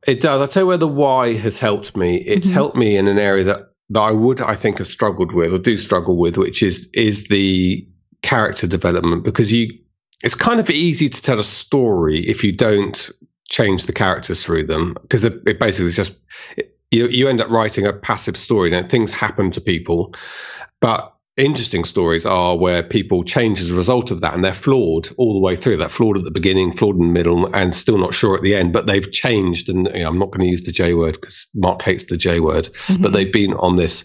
It does. I'll tell you where the why has helped me. It's helped me in an area that I would, I think, have struggled with or do struggle with, which is the character development, because it's kind of easy to tell a story if you don't change the characters through them, because it basically is just you end up writing a passive story. Now, things happen to people, but interesting stories are where people change as a result of that, and they're flawed all the way through. They're flawed at the beginning, flawed in the middle, and still not sure at the end, but they've changed. And I'm not going to use the J word because Mark hates the J word, but they've been on this,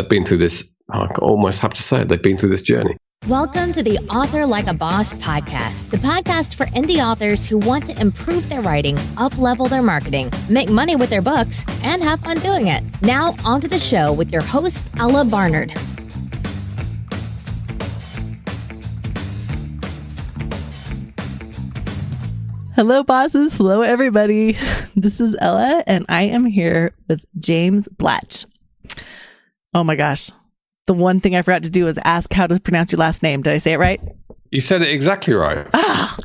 been through this, I almost have to say it, they've been through this journey. Welcome to the Author Like a Boss podcast, the podcast for indie authors who want to improve their writing, up-level their marketing, make money with their books, and have fun doing it. Now, onto the show with your host, Ella Barnard. Hello, bosses. Hello, everybody. This is Ella, and I am here with James Blatch. Oh my gosh. The one thing I forgot to do was ask how to pronounce your last name. Did I say it right? You said it exactly right. Oh,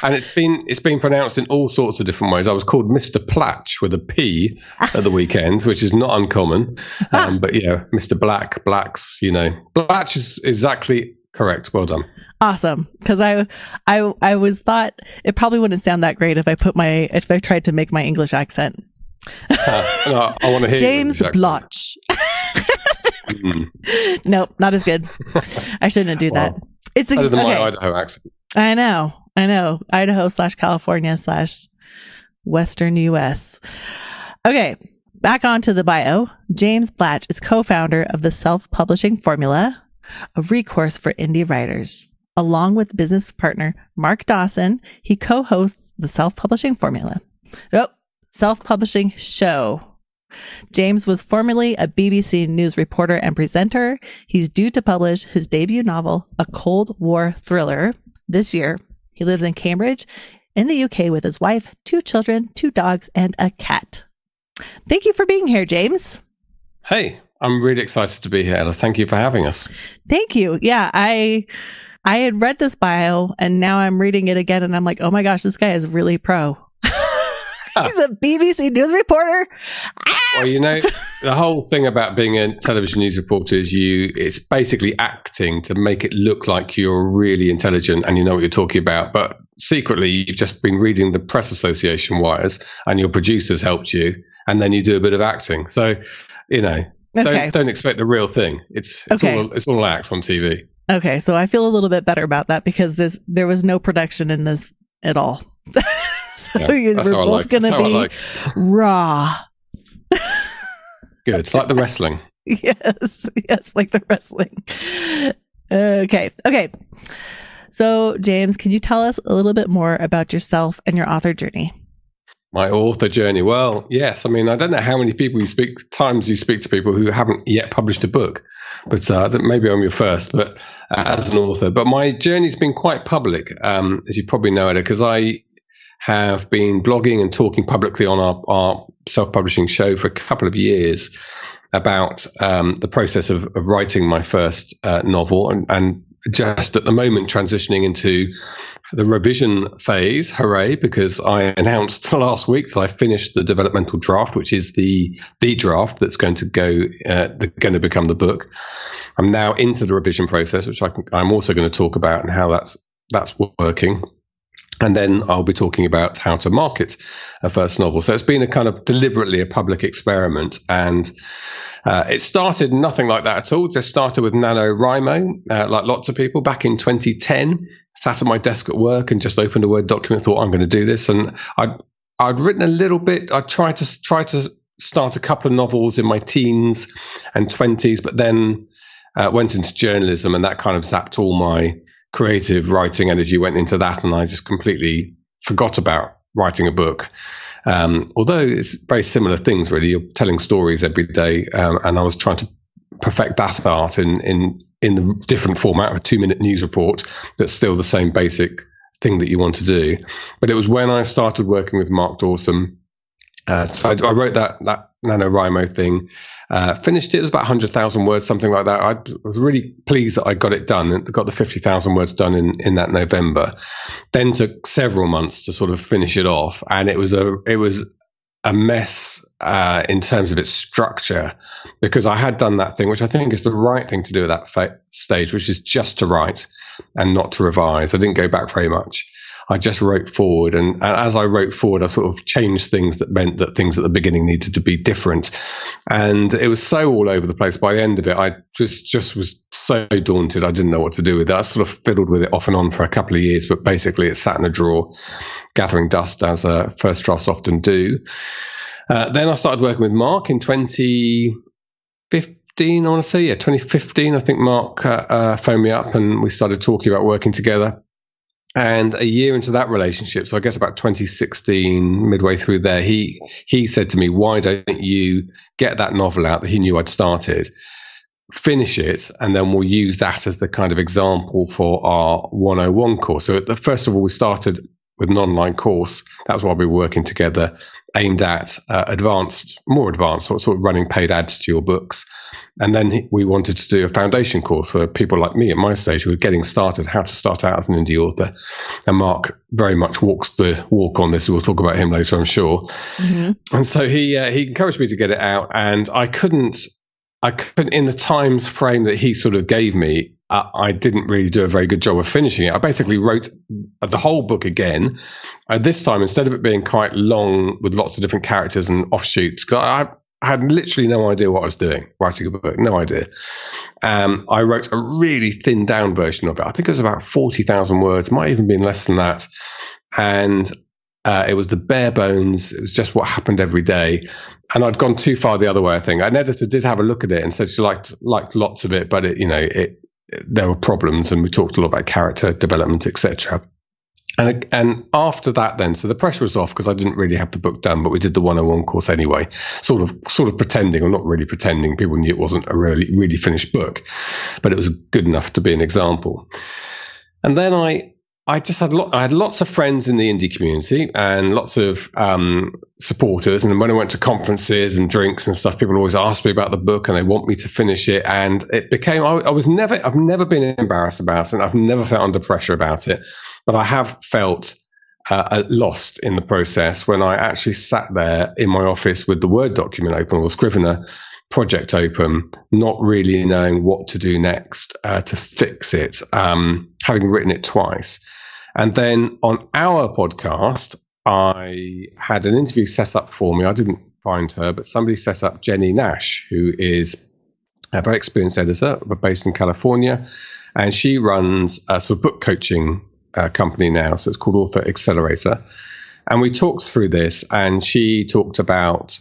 and it's been pronounced in all sorts of different ways. I was called Mr. Blatch with a P at the weekend, which is not uncommon. But yeah, Mr. Blacks, Blatch is exactly correct. Well done. Awesome. Because I was thought it probably wouldn't sound that great if I tried to make my English accent. No, I want to hear James Blatch. Nope, not as good. I shouldn't do that. It's better than my Idaho accent. I know. Idaho/California/Western US. Okay, back onto the bio. James Blatch is co-founder of the Self-Publishing Formula, a recourse for indie writers. Along with business partner Mark Dawson, he co-hosts the Self-Publishing Formula. Self-Publishing Show. James was formerly a BBC News reporter and presenter. He's due to publish his debut novel, a Cold War thriller, this year. He lives in Cambridge, in the UK, with his wife, 2 children, 2 dogs, and a cat. Thank you for being here, James. Hey, I'm really excited to be here, Ella. Thank you for having us. Thank you. Yeah, I had read this bio, and now I'm reading it again, and I'm like, oh my gosh, this guy is really pro. He's a BBC News reporter. Well, the whole thing about being a television news reporter is it's basically acting to make it look like you're really intelligent and you know what you're talking about. But secretly, you've just been reading the press association wires and your producers helped you. And then you do a bit of acting. So, don't expect the real thing. It's all act on TV. Okay. So I feel a little bit better about that because there was no production in this at all. So we're both going to be raw. Good. Like the wrestling. Yes, like the wrestling. Okay. So, James, can you tell us a little bit more about yourself and your author journey? My author journey. Well, yes. I mean, I don't know how many people you speak to people who haven't yet published a book, but maybe I'm your first, but as an author. But my journey's been quite public, as you probably know, Eda, because I have been blogging and talking publicly on our self-publishing show for a couple of years about the process of writing my first novel and just at the moment transitioning into the revision phase. Hooray, because I announced last week that I finished the developmental draft, which is the draft that's going to going to become the book. I'm now into the revision process, which I'm also going to talk about and how that's working. And then I'll be talking about how to market a first novel. So it's been a kind of deliberately a public experiment. And it started nothing like that at all. Just started with NaNoWriMo, like lots of people, back in 2010. Sat at my desk at work and just opened a Word document, thought I'm going to do this. And I'd written a little bit. I tried to start a couple of novels in my teens and 20s, but then went into journalism, and that kind of zapped all my creative writing energy went into that, and I just completely forgot about writing a book. Although it's very similar things, really. You're telling stories every day, and I was trying to perfect that art in the different format of a 2-minute news report that's still the same basic thing that you want to do. But it was when I started working with Mark Dawson. So I wrote that NaNoWriMo thing, finished it. It was about 100,000 words, something like that. I was really pleased that I got it done and got the 50,000 words done in that November. Then took several months to sort of finish it off. And it was a mess in terms of its structure, because I had done that thing, which I think is the right thing to do at that stage, which is just to write and not to revise. I didn't go back very much. I just wrote forward. And as I wrote forward, I sort of changed things that meant that things at the beginning needed to be different. And it was so all over the place. By the end of it, I just was so daunted. I didn't know what to do with it. I sort of fiddled with it off and on for a couple of years, but basically it sat in a drawer, gathering dust, as first drafts often do. Then I started working with Mark in 2015, I want to say. Yeah, 2015, I think Mark phoned me up and we started talking about working together. And a year into that relationship, so I guess about 2016, midway through there, he said to me, why don't you get that novel out that he knew I'd started, finish it, and then we'll use that as the kind of example for our 101 course. So first of all, we started with an online course. That was why we were working together, aimed at more advanced, sort of running paid ads to your books. And then we wanted to do a foundation course for people like me at my stage who were getting started, how to start out as an indie author. And Mark very much walks the walk on this. We'll talk about him later, I'm sure. Mm-hmm. And so he encouraged me to get it out. And I couldn't, in the times frame that he sort of gave me, I didn't really do a very good job of finishing it. I basically wrote the whole book again. This time, instead of it being quite long with lots of different characters and offshoots, I had literally no idea what I was doing, writing a book, no idea. I wrote a really thinned down version of it. I think it was about 40,000 words, might even been less than that. And it was the bare bones. It was just what happened every day. And I'd gone too far the other way, I think. An editor did have a look at it and said she liked lots of it, but there were problems, and we talked a lot about character development, etc. And after that then, so the pressure was off because I didn't really have the book done, but we did the 101 course anyway, sort of pretending, or not really pretending. People knew it wasn't a really finished book, but it was good enough to be an example. And then I just had lots of friends in the indie community and lots of supporters. And when I went to conferences and drinks and stuff, people always ask me about the book and they want me to finish it. And it became, I've never been embarrassed about it, and I've never felt under pressure about it. But I have felt lost in the process when I actually sat there in my office with the Word document open, or the Scrivener project open, not really knowing what to do next to fix it, having written it twice. And then on our podcast, I had an interview set up for me. I didn't find her, but somebody set up Jenny Nash, who is a very experienced editor, based in California. And she runs a sort of book coaching company now. So it's called Author Accelerator. And we talked through this, and she talked about,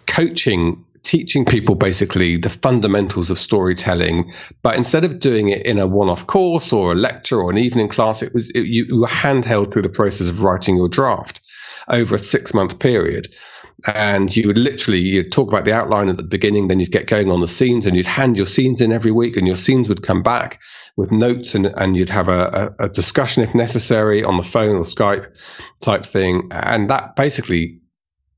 coaching, teaching people basically the fundamentals of storytelling, but instead of doing it in a one-off course or a lecture or an evening class, you were handheld through the process of writing your draft over a 6-month period. And you'd talk about the outline at the beginning, then you'd get going on the scenes, and you'd hand your scenes in every week, and your scenes would come back with notes, and you'd have a discussion if necessary on the phone or Skype type thing. And that basically,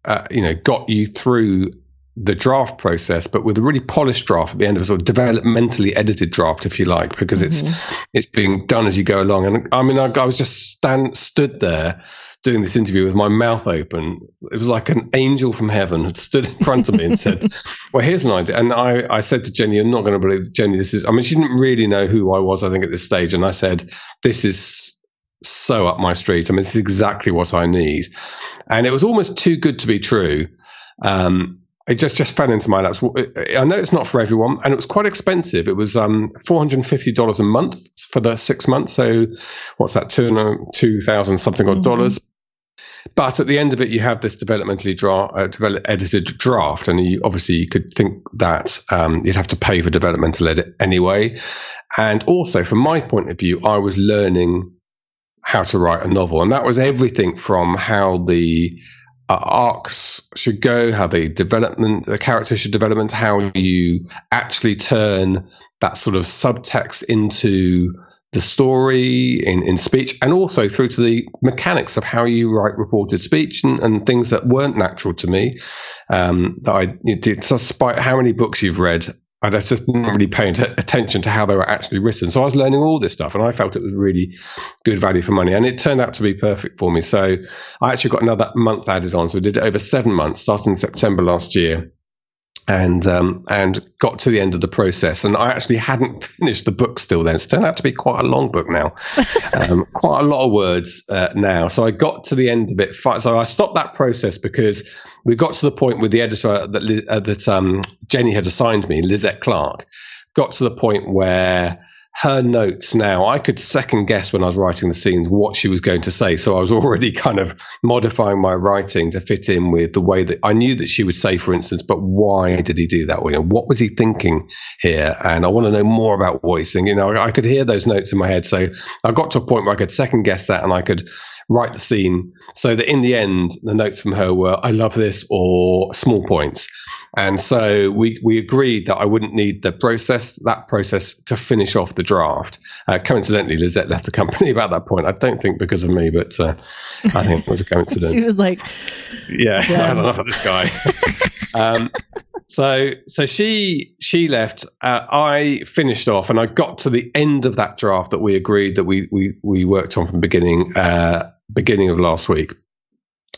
got you through the draft process, but with a really polished draft at the end of a sort of developmentally edited draft, if you like, because it's being done as you go along. And I mean, I was just stood there doing this interview with my mouth open. It was like an angel from heaven had stood in front of me and said, well, here's an idea. And I said to Jenny, you're not going to believe, Jenny, she didn't really know who I was, I think, at this stage. And I said, this is so up my street. This is exactly what I need. And it was almost too good to be true. It just fell into my laps. I know it's not for everyone, and it was quite expensive. It was $450 a month for the 6 months. So what's that, 2,000 something odd dollars. But at the end of it, you have this edited draft, and you could think that you'd have to pay for developmental edit anyway. And also, from my point of view, I was learning how to write a novel, and that was everything from how the arcs should go, how the character should develop, how you actually turn that sort of subtext into the story in speech, and also through to the mechanics of how you write reported speech and things that weren't natural to me. That I did, despite how many books you've read I just didn't really pay attention to how they were actually written. So I was learning all this stuff, and I felt it was really good value for money. And it turned out to be perfect for me. So I actually got another month added on. So we did it over 7 months, starting in September last year. And got to the end of the process, and I actually hadn't finished the book still then. It's turned out to be quite a long book now, quite a lot of words now. So I got to the end of it. So I stopped that process because we got to the point with the editor that Jenny had assigned me, Lizette Clark, got to the point where her notes now, I could second guess when I was writing the scenes what she was going to say. So I was already kind of modifying my writing to fit in with the way that I knew that she would say, for instance, but why did he do that? What was he thinking here? And I want to know more about what he's thinking. I could hear those notes in my head. So I got to a point where I could second guess that, and I could write the scene so that in the end, the notes from her were, I love this, or small points. And so we agreed that I wouldn't need that process to finish off the draft. Coincidentally, Lizette left the company about that point. I don't think because of me, but I think it was a coincidence. She was like, yeah, I don't know about this guy. So she left. I finished off, and I got to the end of that draft that we agreed that we worked on from the beginning of last week.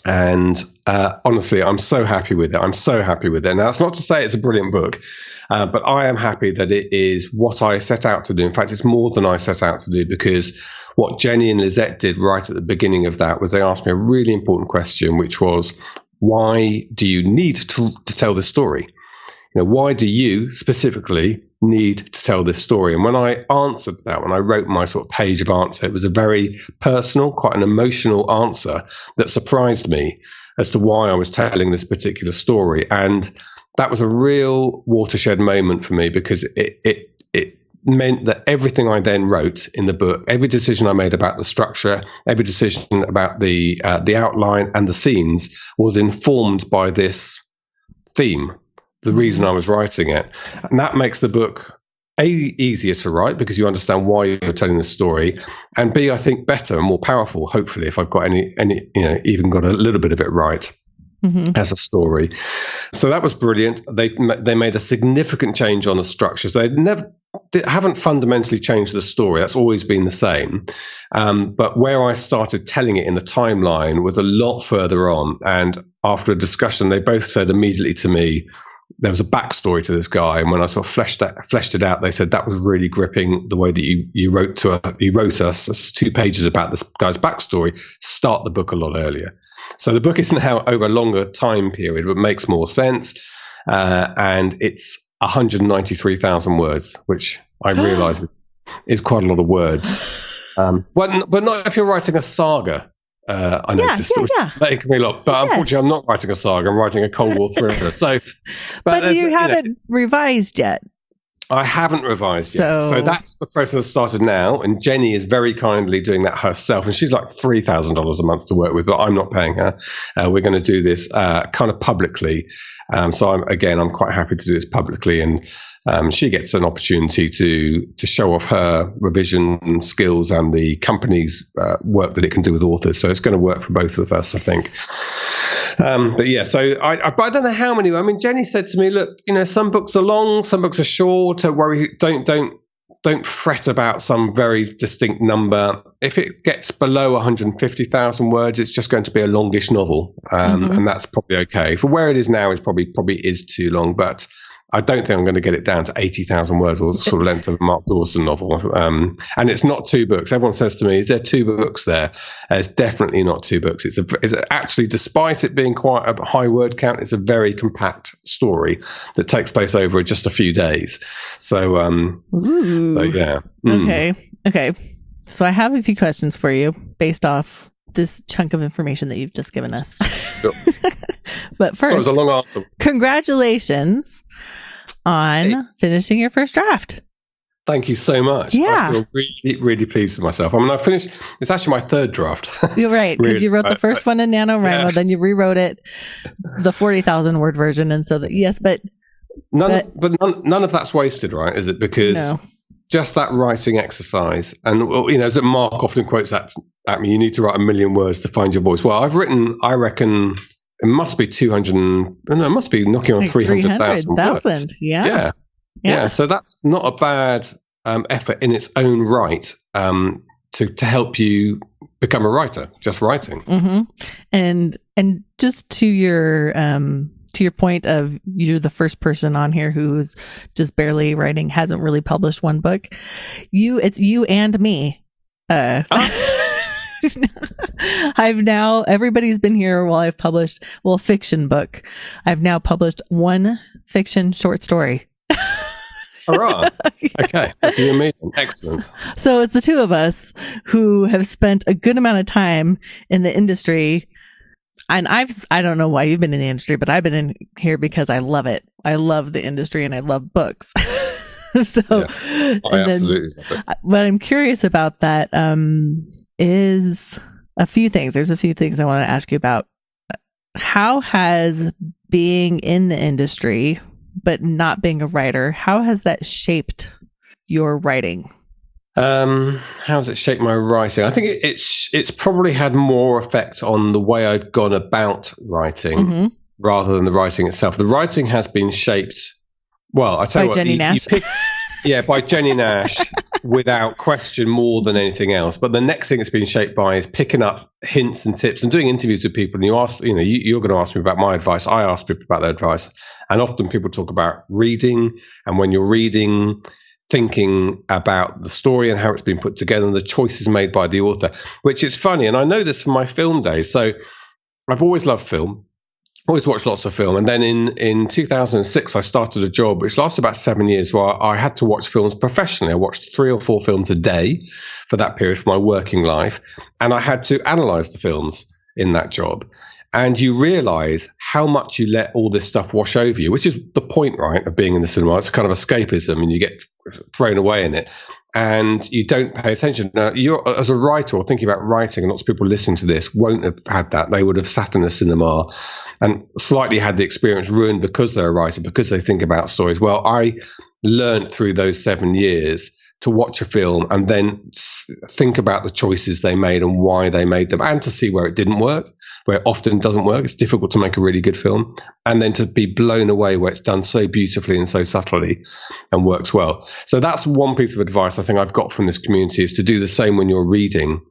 And honestly, I'm so happy with it. Now, that's not to say it's a brilliant book, but I am happy that it is what I set out to do. In fact, it's more than I set out to do, because what Jenny and Lizette did right at the beginning of that was they asked me a really important question, which was, why do you need to tell this story? Why do you specifically need to tell this story? And when I answered that, when I wrote my sort of page of answer, it was a very personal, quite an emotional answer that surprised me as to why I was telling this particular story. And that was a real watershed moment for me, because it meant that everything I then wrote in the book, every decision I made about the structure, every decision about the outline and the scenes, was informed by this theme, the reason I was writing it. And that makes the book, A, easier to write because you understand why you're telling the story, and B, I think better and more powerful, hopefully, if I've got any even got a little bit of it right as a story. So that was brilliant. They made a significant change on the structure. So they haven't fundamentally changed the story. That's always been the same. But where I started telling it in the timeline was a lot further on. And after a discussion, they both said immediately to me, there was a backstory to this guy, and when I sort of fleshed it out, they said that was really gripping, the way that you wrote us 2 pages about this guy's backstory. Start the book a lot earlier. So the book is now over a longer time period, but makes more sense, and it's 193,000 words, which I realise is quite a lot of words. But not if you're writing a saga. I noticed it was making me a lot, but unfortunately, I'm not writing a saga. I'm writing a Cold War thriller. So, but you haven't revised yet. I haven't revised yet. So that's the process that started now. And Jenny is very kindly doing that herself. And she's like $3,000 a month to work with, but I'm not paying her. We're going to do this kind of publicly. So I'm quite happy to do this publicly. And she gets an opportunity to show off her revision skills and the company's work that it can do with authors. So it's going to work for both of us, I think. But yeah, so I don't know how many. I mean, Jenny said to me, look, some books are long, some books are short. Don't worry, don't fret about some very distinct number. If it gets below 150,000 words, it's just going to be a longish novel, and that's probably okay. For where it is now, is probably is too long, but I don't think I'm going to get it down to 80,000 words, or the sort of length of a Mark Dawson novel. And it's not 2 books. Everyone says to me, is there 2 books there? It's definitely not 2 books. It's actually, despite it being quite a high word count, it's a very compact story that takes place over just a few days. So yeah. Okay. So I have a few questions for you based off this chunk of information that you've just given us. Sure. But first, so it was a long answer. Congratulations on finishing your first draft. Thank you so much. Yeah. I feel really, really pleased with myself. I mean, I finished, it's actually my 3rd draft. You're right, because you wrote the first one in NaNoWriMo, then you rewrote it, the 40,000 word version. And so that, yes, but none of that's wasted, right? Is it? Because just that writing exercise, and as Mark often quotes that at me, you need to write 1 million words to find your voice. Well, I've written, I reckon, it must be 200. It must be knocking on 300,000 words. Yeah. Yeah. So that's not a bad effort in its own right to help you become a writer, just writing. Mm-hmm. And just to your point of you're the first person on here who's just barely writing, hasn't really published one book. It's you and me. Everybody's been here while I've published, a fiction book. I've now published one fiction short story. Hurrah. Yeah. Okay. That's amazing. Excellent. So it's the two of us who have spent a good amount of time in the industry. And I don't know why you've been in the industry, but I've been in here because I love it. I love the industry and I love books. So I absolutely love it. What I'm curious about that is a few things. There's a few things I want to ask you about. How has being in the industry, but not being a writer, how has that shaped your writing? How has it shaped my writing? I think it's probably had more effect on the way I've gone about writing rather than the writing itself. The writing has been shaped, well, I tell you what, Jenny Nash. By Jenny Nash, without question, more than anything else. But the next thing it's been shaped by is picking up hints and tips and doing interviews with people. And you're going to ask me about my advice. I ask people about their advice. And often people talk about reading. And when you're reading, thinking about the story and how it's been put together and the choices made by the author, which is funny. And I know this from my film days. So I've always loved film. Always watched lots of film. And then in 2006, I started a job which lasted about 7 years where I had to watch films professionally. I watched 3 or 4 films a day for that period for my working life. And I had to analyze the films in that job. And you realize how much you let all this stuff wash over you, which is the point, right, of being in the cinema. It's kind of escapism and you get thrown away in it. And you don't pay attention. Now, you're as a writer or thinking about writing, and lots of people listening to this won't have had that. They would have sat in a cinema and slightly had the experience ruined because they're a writer, because they think about stories. Well, I learned through those 7 years to watch a film and then think about the choices they made and why they made them, and to see where it didn't work, where it often doesn't work. It's difficult to make a really good film, and then to be blown away where it's done so beautifully and so subtly and works well. So that's one piece of advice I think I've got from this community, is to do the same when you're reading,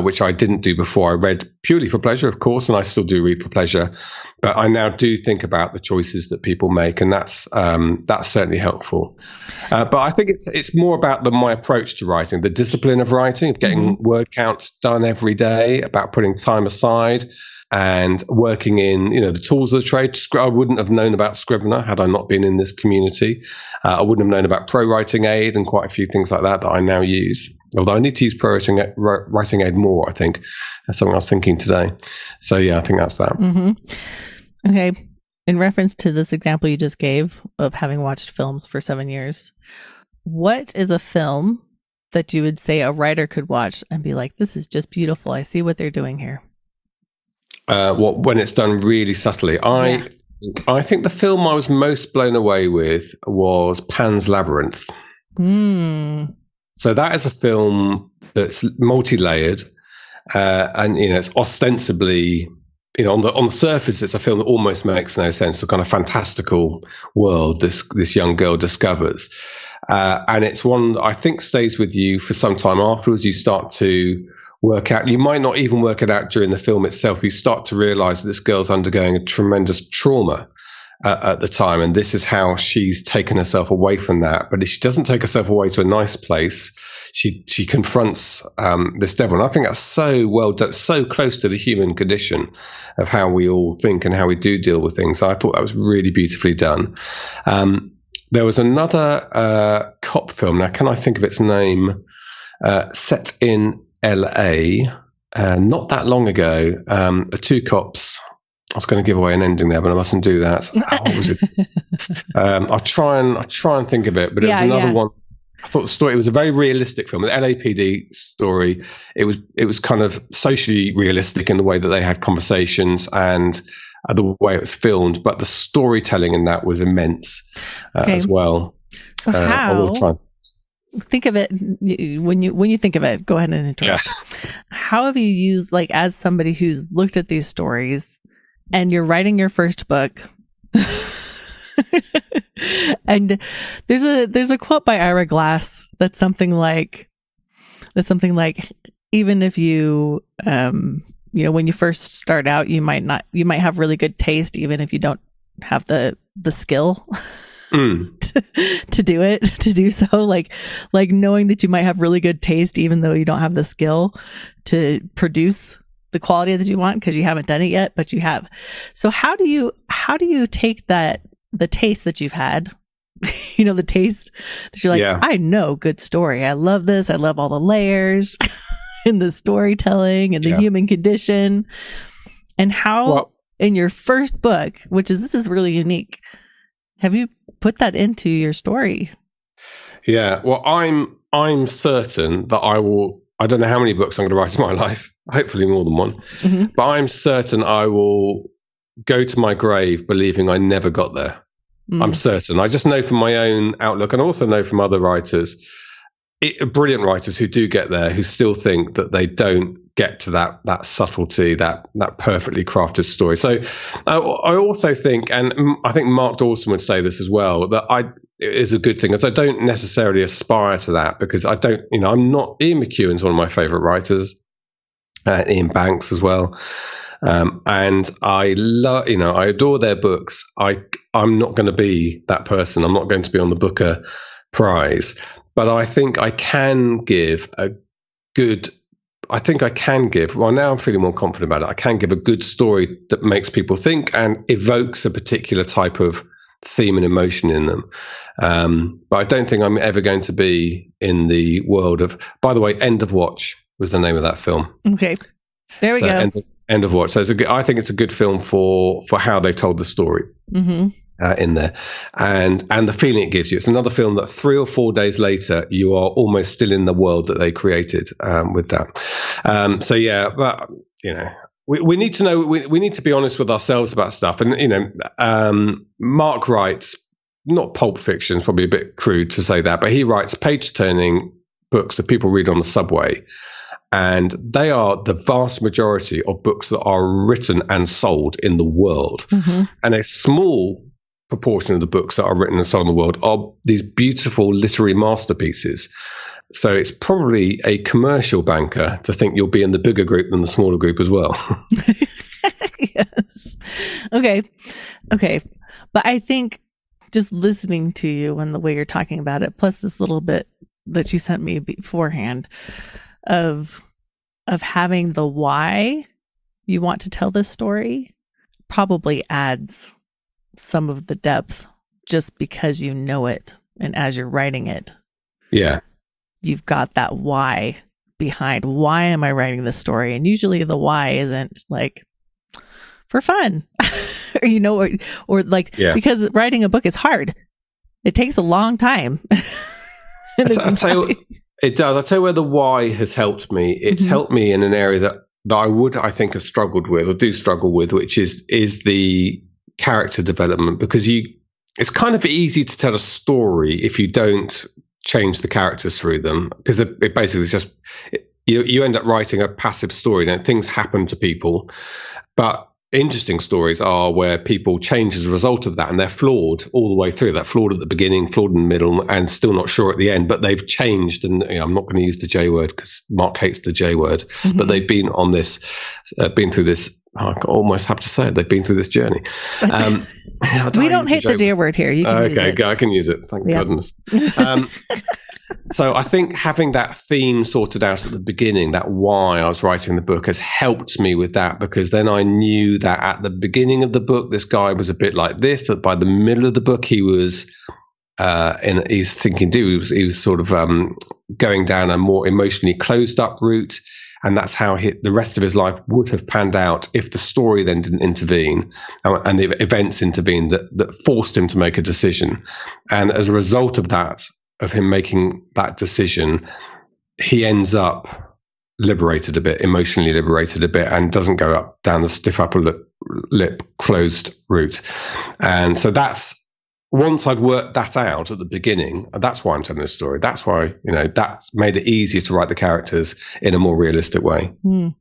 which I didn't do before. I read purely for pleasure, of course, and I still do read for pleasure, but I now do think about the choices that people make, and that's certainly helpful. But I think it's more about my approach to writing, the discipline of writing, of getting word counts done every day, about putting time aside and working in, the tools of the trade. I wouldn't have known about Scrivener had I not been in this community. I wouldn't have known about Pro Writing Aid and quite a few things like that I now use. Although I need to use Pro Writing Aid more, I think. That's something I was thinking today. So yeah, I think that's that. Mm-hmm. Okay. In reference to this example you just gave of having watched films for 7 years, what is a film that you would say a writer could watch and be like, this is just beautiful. I see what they're doing here. When it's done really subtly. I think the film I was most blown away with was Pan's Labyrinth. So that is a film that's multi-layered, and it's ostensibly, on the surface, it's a film that almost makes no sense. The kind of fantastical world this young girl discovers, and it's one that I think stays with you for some time afterwards. You start to work out. You might not even work it out during the film itself. You start to realize that this girl's undergoing a tremendous trauma at the time, and this is how she's taken herself away from that. But she doesn't take herself away to a nice place. She confronts this devil, and I think that's so well done, so close to the human condition of how we all think and how we do deal with things. So I thought that was really beautifully done. There was another cop film. Now, can I think of its name? Set in LA, not that long ago. Two cops. I was going to give away an ending there, but I mustn't do that. What was it? I'll try and think of it. But it was another one. I thought the story, it was a very realistic film, an LAPD story. It was kind of socially realistic in the way that they had conversations and the way it was filmed, but the storytelling in that was immense as well. So think of it when you think of it. Go ahead and interrupt. Yeah. How have you used, as somebody who's looked at these stories, and you're writing your first book? And there's a quote by Ira Glass that's something like even if you when you first start out, you might have really good taste even if you don't have the skill to do so, like knowing that you might have really good taste even though you don't have the skill to produce the quality that you want because you haven't done it yet, but you have. So how do you take the taste that you've had, the taste that you're like, I know good story, I love this, I love all the layers in the storytelling and the human condition, and how in your first book, this is really unique, have you put that into your story? Yeah, well, I'm certain that I don't know how many books I'm going to write in my life, hopefully more than one, but I'm certain I will go to my grave believing I never got there. I'm certain. I just know from my own outlook, and also know from other writers, brilliant writers who do get there, who still think that they don't get to that subtlety, that perfectly crafted story. So I also think, and I think Mark Dawson would say this as well, that it is a good thing, as I don't necessarily aspire to that, because I don't, I'm not, Ian McEwan's one of my favorite writers, Ian Banks as well. And I love, I adore their books. I'm not going to be that person. I'm not going to be on the Booker Prize, but I think I can give well, now I'm feeling more confident about it. I can give a good story that makes people think and evokes a particular type of theme and emotion in them. But I don't think I'm ever going to be in the world of, by the way, End of Watch was the name of that film. Okay. There we go. End of Watch. So I think it's a good film for how they told the story in there, and the feeling it gives you. It's another film that 3 or 4 days later you are almost still in the world that they created with that. But we need to know. We need to be honest with ourselves about stuff. And Mark writes, not Pulp Fiction, it's probably a bit crude to say that, but he writes page-turning books that people read on the subway. And they are the vast majority of books that are written and sold in the world. And a small proportion of the books that are written and sold in the world are these beautiful literary masterpieces. So it's probably a commercial banker to think you'll be in the bigger group than the smaller group as well. Yes. Okay. But I think just listening to you and the way you're talking about it, plus this little bit that you sent me beforehand, of having the why you want to tell this story probably adds some of the depth just because you know it, and as you're writing it, you've got that why behind, why am I writing this story? And usually the why isn't like for fun or because writing a book is hard. It takes a long time. I'll tell you, it does. I'll tell you where the why has helped me. It's helped me in an area that I think have struggled with, or do struggle with, which is the character development, because it's kind of easy to tell a story if you don't change the characters through them, because it basically is just you end up writing a passive story. Now, things happen to people, but interesting stories are where people change as a result of that, and they're flawed all the way through. They're flawed at the beginning, flawed in the middle, and still not sure at the end, but they've changed. And I'm not going to use the J word because Mark hates the J word, but they've been on this, been through this. I almost have to say it. They've been through this journey. We don't hate the J word here. You can use it. I can use it. Thank goodness. So I think having that theme sorted out at the beginning, that why I was writing the book, has helped me with that, because then I knew that at the beginning of the book, this guy was a bit like this. That by the middle of the book, he was he was sort of going down a more emotionally closed up route. And that's how the rest of his life would have panned out if the story then didn't intervene and the events intervened that forced him to make a decision. And as a result of that, of him making that decision, he ends up liberated a bit, emotionally liberated a bit, and doesn't go up down the stiff upper lip closed route. And so that's, once I'd worked that out at the beginning, that's why I'm telling this story. That's why, that's made it easier to write the characters in a more realistic way. Can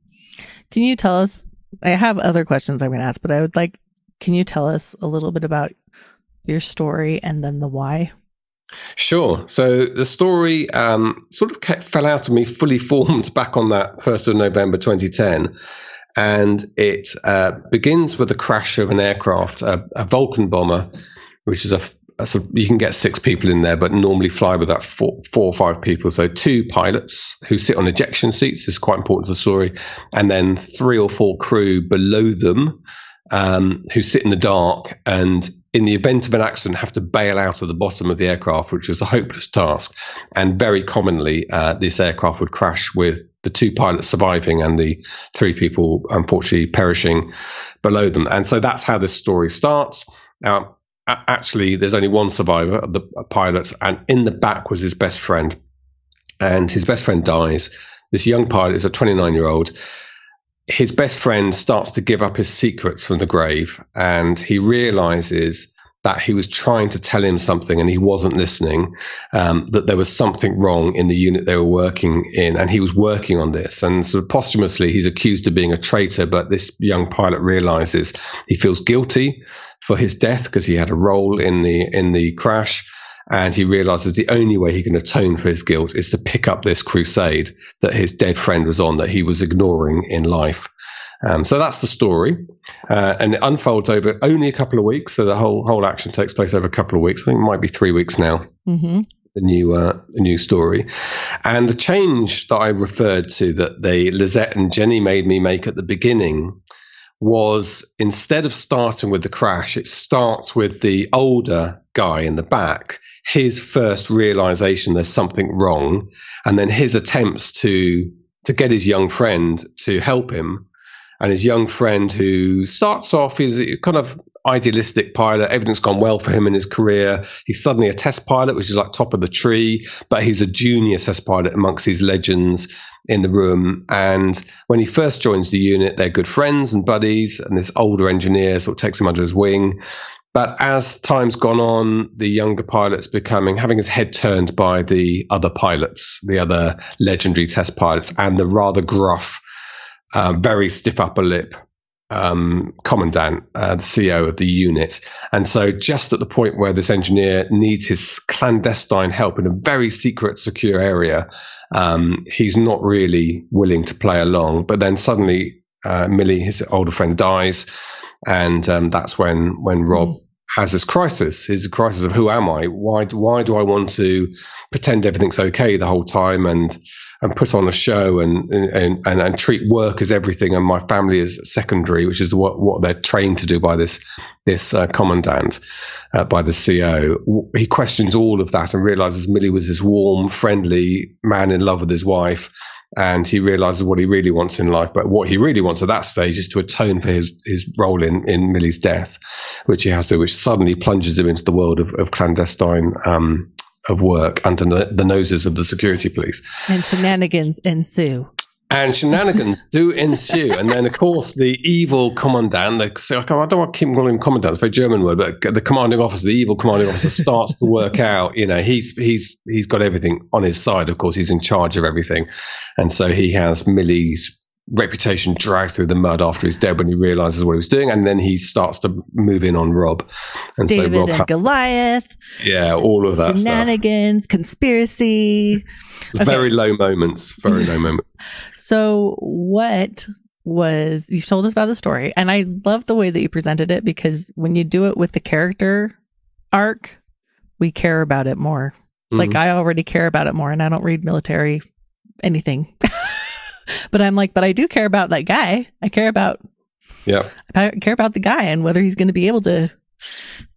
you tell us, I have other questions I'm going to ask, but can you tell us a little bit about your story and then the why? Sure. So the story sort of fell out of me fully formed back on that 1st of November 2010. And it begins with the crash of an aircraft, a Vulcan bomber, which is you can get 6 people in there, but normally fly with that 4 or 5 people. So 2 pilots who sit on ejection seats is quite important to the story. And then 3 or 4 crew below them who sit in the dark and in the event of an accident have to bail out of the bottom of the aircraft, which is a hopeless task. And very commonly, this aircraft would crash with the 2 pilots surviving and the 3 people unfortunately perishing below them. And so that's how this story starts. Now, actually, there's only one survivor, the pilot, and in the back was his best friend. And his best friend dies. This young pilot is a 29-year-old. His best friend starts to give up his secrets from the grave, and he realizes that he was trying to tell him something and he wasn't listening, that there was something wrong in the unit they were working in, and he was working on this. And sort of posthumously, he's accused of being a traitor, but this young pilot realizes he feels guilty for his death because he had a role in the crash. And he realizes the only way he can atone for his guilt is to pick up this crusade that his dead friend was on, that he was ignoring in life. So that's the story. And it unfolds over only a couple of weeks. So the whole action takes place over a couple of weeks. I think it might be 3 weeks now, the new story. And the change that I referred to that Lizette and Jenny made me make at the beginning was, instead of starting with the crash, it starts with the older guy in the back, his first realization there's something wrong, and then his attempts to get his young friend to help him. And his young friend, who starts off, he's a kind of idealistic pilot. Everything's gone well for him in his career. He's suddenly a test pilot, which is like top of the tree, but he's a junior test pilot amongst these legends in the room. And when he first joins the unit, they're good friends and buddies, and this older engineer sort of takes him under his wing. But as time's gone on, the younger pilot's having his head turned by the other pilots, the other legendary test pilots, and the rather gruff, very stiff upper lip commandant, the CEO of the unit. And so just at the point where this engineer needs his clandestine help in a very secret, secure area, he's not really willing to play along. But then suddenly Millie, his older friend, dies. And that's when Rob has this crisis. It's a crisis of, who am I? Why do I want to pretend everything's okay the whole time and put on a show and treat work as everything and my family as secondary, which is what they're trained to do by this commandant, by the CO. He questions all of that and realizes Millie was this warm, friendly man in love with his wife, and he realizes what he really wants in life. But what he really wants at that stage is to atone for his role in Millie's death, which he has to, which suddenly plunges him into the world of clandestine of work under the noses of the security police. And shenanigans ensue. And shenanigans do ensue. And then, of course, the evil commandant, I don't want to keep calling him commandant, it's a very German word, but the commanding officer, the evil commanding officer starts to work out, he's got everything on his side. Of course, he's in charge of everything. And so he has Millie's reputation dragged through the mud after he's dead when he realizes what he was doing, and then he starts to move in on Rob. And David so Rob and Goliath. Yeah, all of that shenanigans, stuff. Conspiracy. Okay. Very low moments. So you've told us about the story, and I love the way that you presented it, because when you do it with the character arc, we care about it more. Like, I already care about it more, and I don't read military anything. But I'm like, but I do care about that guy. I care about the guy and whether he's going to be able to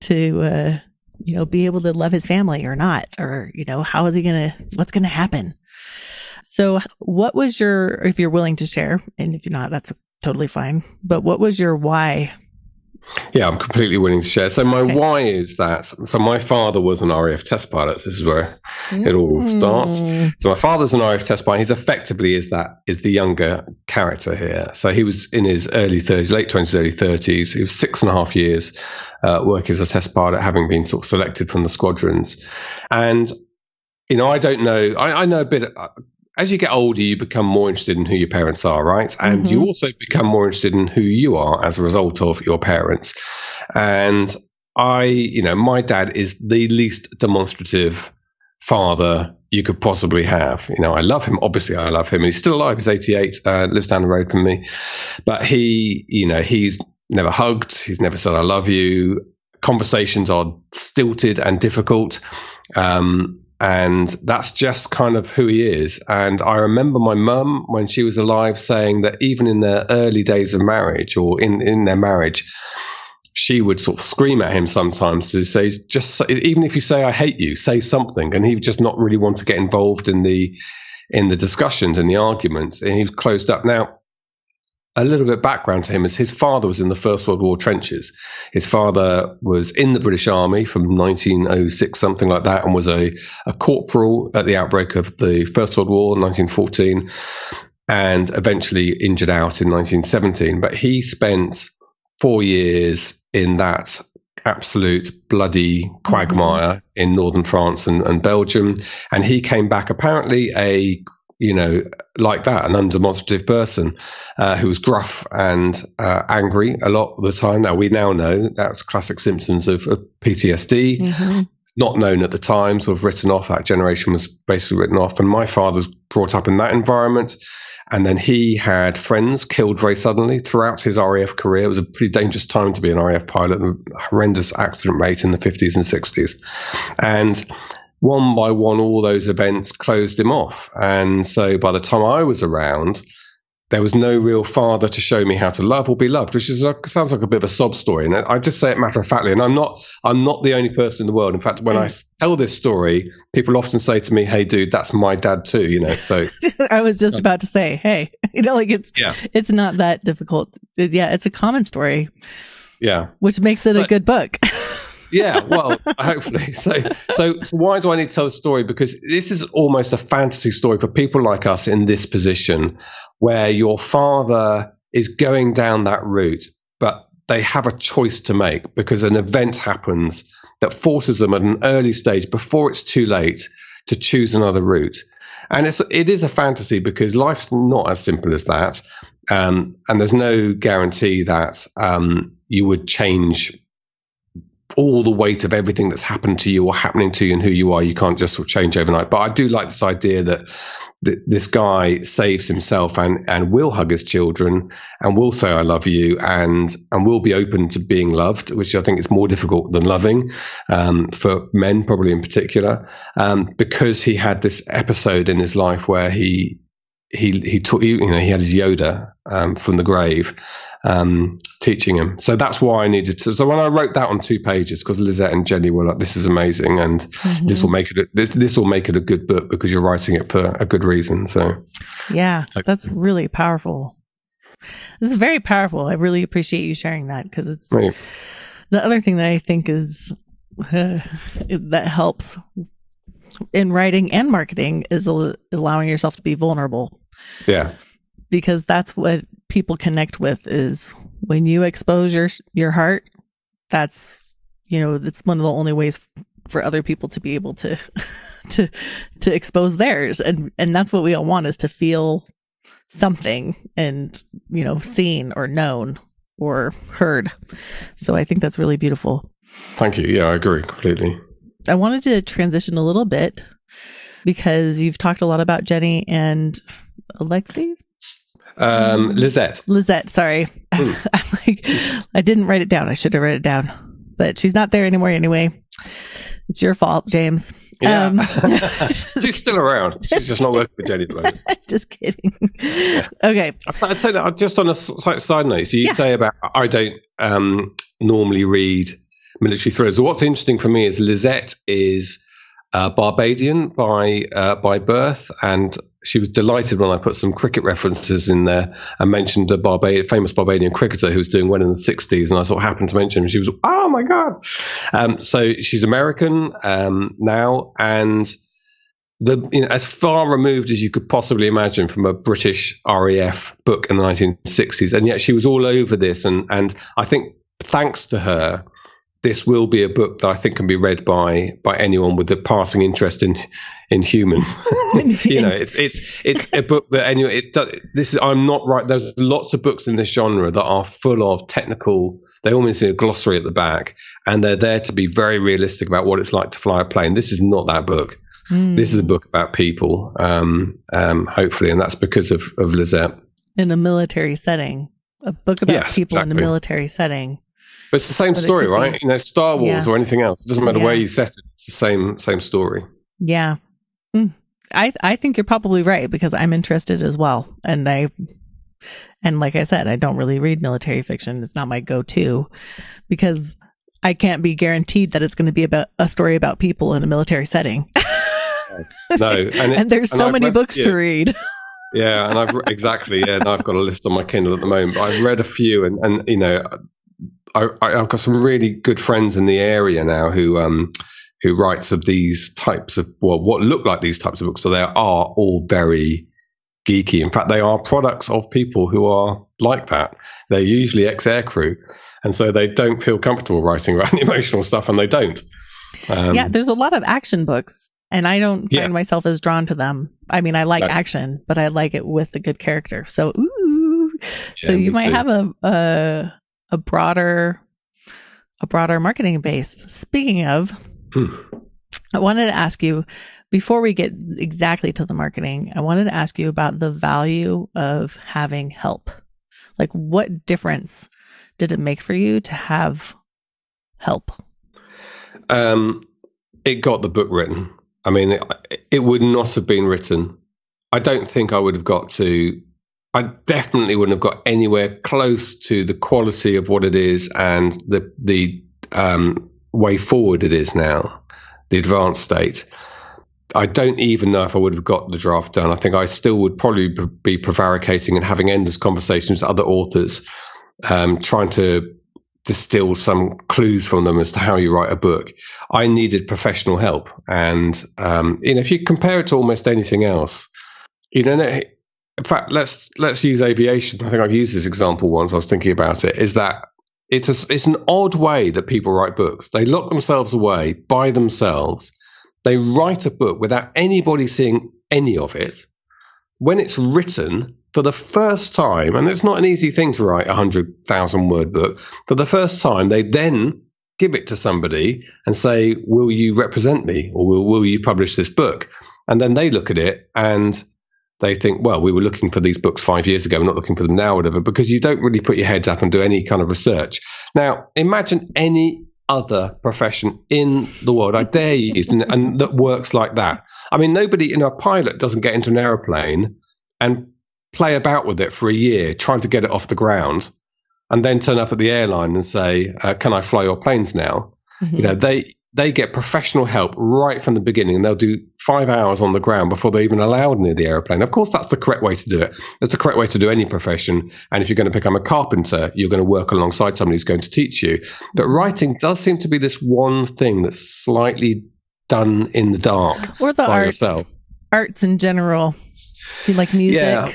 be able to love his family or not, or, how is he what's going to happen? So what was if you're willing to share, and if you're not, that's totally fine. But what was your why? Yeah, I'm completely willing to share. So my why is that, so my father was an RAF test pilot. This is where it all starts. So my father's an RAF test pilot. He's effectively is the younger character here. So he was in his early 30s, late 20s, early 30s. He was 6.5 years working as a test pilot, having been sort of selected from the squadrons. And, I don't know, I know a bit. As you get older, you become more interested in who your parents are, right? And you also become more interested in who you are as a result of your parents. And my dad is the least demonstrative father you could possibly have. I love him. Obviously, I love him. He's still alive. He's 88, lives down the road from me. But he's never hugged. He's never said, I love you. Conversations are stilted and difficult. And that's just kind of who he is. And I remember my mum, when she was alive, saying that even in their early days of marriage, or in their marriage, she would sort of scream at him sometimes to say, even if you say, I hate you, say something. And he would just not really want to get involved in the discussions and the arguments. And he was closed up. Now, a little bit of background to him is his father was in the First World War trenches. His father was in the British Army from 1906, something like that, and was a corporal at the outbreak of the First World War in 1914, and eventually injured out in 1917. But he spent 4 years in that absolute bloody quagmire in northern France and Belgium. And he came back apparently like that, an undemonstrative person who was gruff and angry a lot of the time. Now, we now know that's classic symptoms of PTSD. Mm-hmm. Not known at the time, sort of written off. That generation was basically written off. And my father was brought up in that environment. And then he had friends killed very suddenly throughout his RAF career. It was a pretty dangerous time to be an RAF pilot, a horrendous accident rate in the 50s and 60s. And one by one, all those events closed him off. And so by the time I was around, there was no real father to show me how to love or be loved, which sounds like a bit of a sob story. And I just say it matter of factly. And I'm not the only person in the world. In fact, when I tell this story, people often say to me, "Hey, dude, that's my dad too." So I was just about to say, hey, it's not that difficult. Yeah, it's a common story. Yeah, which makes it a good book. Yeah, well, hopefully. So why do I need to tell the story? Because this is almost a fantasy story for people like us in this position, where your father is going down that route, but they have a choice to make because an event happens that forces them at an early stage, before it's too late, to choose another route. And it is a fantasy because life's not as simple as that. And there's no guarantee that you would change all the weight of everything that's happened to you or happening to you and who you are. You can't just sort of change overnight. But I do like this idea that this guy saves himself and will hug his children and will say, I love you, and will be open to being loved, which I think is more difficult than loving for men, probably in particular, because he had this episode in his life where he taught, he had his Yoda from the grave, teaching him. So that's why I needed to. So when I wrote that on 2 pages, because Lizette and Jenny were like, "This is amazing, and this will make it a good book because you're writing it for a good reason." So yeah, that's really powerful. This is very powerful. I really appreciate you sharing that, because it's right. The other thing that I think is that helps in writing and marketing is allowing yourself to be vulnerable. Yeah. Because that's what people connect with, is when you expose your heart. That's, it's one of the only ways for other people to be able to expose theirs. And that's what we all want, is to feel something and, seen or known or heard. So I think that's really beautiful. Thank you. Yeah, I agree completely. I wanted to transition a little bit because you've talked a lot about Jenny and Alexi. Lizette, sorry. I'm like, I didn't write it down. I should have written it down, but she's not there anymore anyway. It's your fault, James. Yeah. She's still around. She's just not working with Jenny at the moment. Just kidding. Yeah. Okay. I'd say that just on a side note. So you say about, I don't normally read military thrillers. So what's interesting for me is Lizette is Barbadian by birth, and she was delighted when I put some cricket references in there and mentioned a famous Barbadian cricketer who was doing well in the 60s, and I sort of happened to mention him, and she was, oh my God. So she's American now, and as far removed as you could possibly imagine from a British RAF book in the 1960s, and yet she was all over this, and I think thanks to her, this will be a book that I think can be read by anyone with a passing interest in humans. It's a book that anyway. I'm not right. There's lots of books in this genre that are full of technical They almost need a glossary at the back, and they're there to be very realistic about what it's like to fly a plane. This is not that book. This is a book about people, hopefully, and that's because of Lizette. In a military setting, a book about people in a military setting. But it's the same story, right? You know, Star Wars or anything else. It doesn't matter where you set it. It's the same story. Yeah. I think you're probably right, because I'm interested as well. And like I said, I don't really read military fiction. It's not my go-to, because I can't be guaranteed that it's going to be about a story about people in a military setting. No. And there's so many books to read. Yeah, and I've got a list on my Kindle at the moment. But I've read a few, and you know, I've got some really good friends in the area now who writes of these types of, well, what look like these types of books, but they are all very geeky. In fact, they are products of people who are like that. They're usually ex-air crew, and so they don't feel comfortable writing about emotional stuff, and they don't. There's a lot of action books, and I don't find myself as drawn to them. I mean, I like action, but I like it with a good character. So, so you might have a broader marketing base. Speaking of, I wanted to ask you, before we get exactly to the marketing, I wanted to ask you about the value of having help. Like, what difference did it make for you to have help? It got the book written. I mean, it would not have been written. I don't think I would have got to, I definitely wouldn't have got anywhere close to the quality of what it is and the way forward it is now, the advanced state. I don't even know if I would have got the draft done. I think I still would probably be prevaricating and having endless conversations with other authors, trying to distill some clues from them as to how you write a book. I needed professional help. And, if you compare it to almost anything else, in fact, let's use aviation. I think I've used this example once. I was thinking about it, is that it's an odd way that people write books. They lock themselves away by themselves. They write a book without anybody seeing any of it. When it's written for the first time, and it's not an easy thing to write a 100,000 word book, for the first time, they then give it to somebody and say, will you represent me, or will you publish this book? And then they look at it and they think, well, we were looking for these books 5 years ago, we're not looking for them now, or whatever, because you don't really put your head up and do any kind of research. Now, imagine any other profession in the world, I dare you, and that works like that. I mean, nobody, a pilot doesn't get into an aeroplane and play about with it for a year, trying to get it off the ground, and then turn up at the airline and say, can I fly your planes now? Mm-hmm. They get professional help right from the beginning, and they'll do 5 hours on the ground before they're even allowed near the airplane. Of course, that's the correct way to do it. That's the correct way to do any profession. And if you're going to become a carpenter, you're going to work alongside somebody who's going to teach you. But writing does seem to be this one thing that's slightly done in the dark, or the by arts, yourself. Arts in general. Do you like music? Yeah.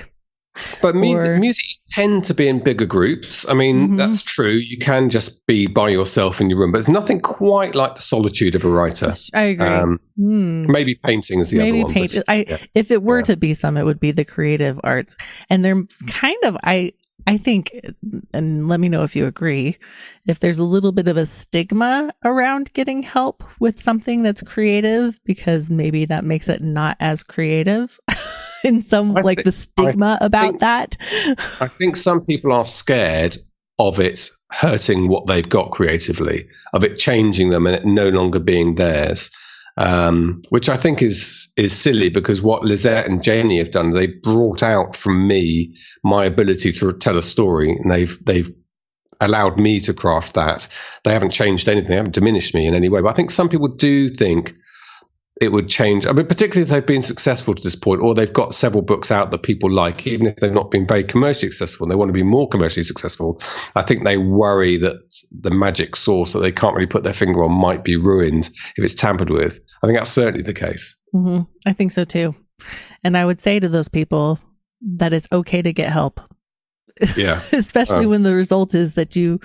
But music tend to be in bigger groups. I mean, that's true. You can just be by yourself in your room, but it's nothing quite like the solitude of a writer. I agree. Maybe painting is the other one. If it were to be some, it would be the creative arts. And there's kind of, I think, and let me know if you agree, if there's a little bit of a stigma around getting help with something that's creative, because maybe that makes it not as creative. In some, the stigma about that. I think some people are scared of it hurting what they've got creatively, of it changing them and it no longer being theirs, which I think is silly, because what Lizette and Jenny have done, they brought out from me my ability to tell a story, and they've allowed me to craft that. They haven't changed anything, they haven't diminished me in any way. But I think some people do think it would change. I mean, particularly if they've been successful to this point, or they've got several books out that people like, even if they've not been very commercially successful and they want to be more commercially successful. I think they worry that the magic sauce that they can't really put their finger on might be ruined if it's tampered with. I think that's certainly the case. Mm-hmm. I think so too. And I would say to those people that it's okay to get help. Yeah. Especially when the result is that you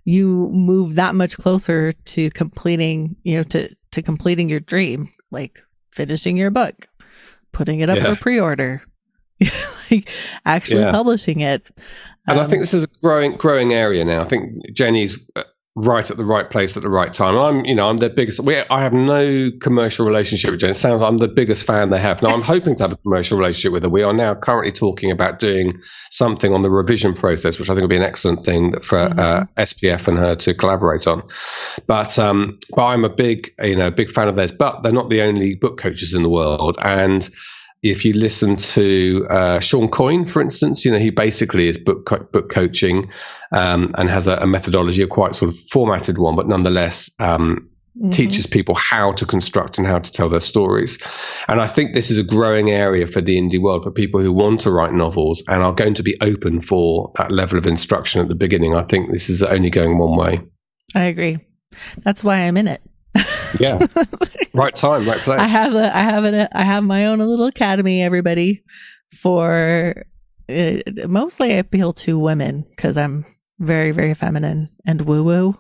move that much closer to completing, to completing your dream, like finishing your book, putting it up for pre-order, actually publishing it. And I think this is a growing area now. I think Jenny's right at the right place at the right time. I'm their biggest. I have no commercial relationship with Jenny. It sounds I'm the biggest fan they have. Now I'm hoping to have a commercial relationship with her. We are now currently talking about doing something on the revision process, which I think will be an excellent thing for SPF and her to collaborate on. But I'm a big fan of theirs. But they're not the only book coaches in the world. And if you listen to Sean Coyne, for instance, he basically is book coaching and has a methodology, a quite sort of formatted one, but nonetheless teaches people how to construct and how to tell their stories. And I think this is a growing area for the indie world, for people who want to write novels and are going to be open for that level of instruction at the beginning. I think this is only going one way. I agree. That's why I'm in it. Yeah. Right time, right place. I have my own little academy, everybody, for mostly I appeal to women because I'm very, very feminine and woo-woo.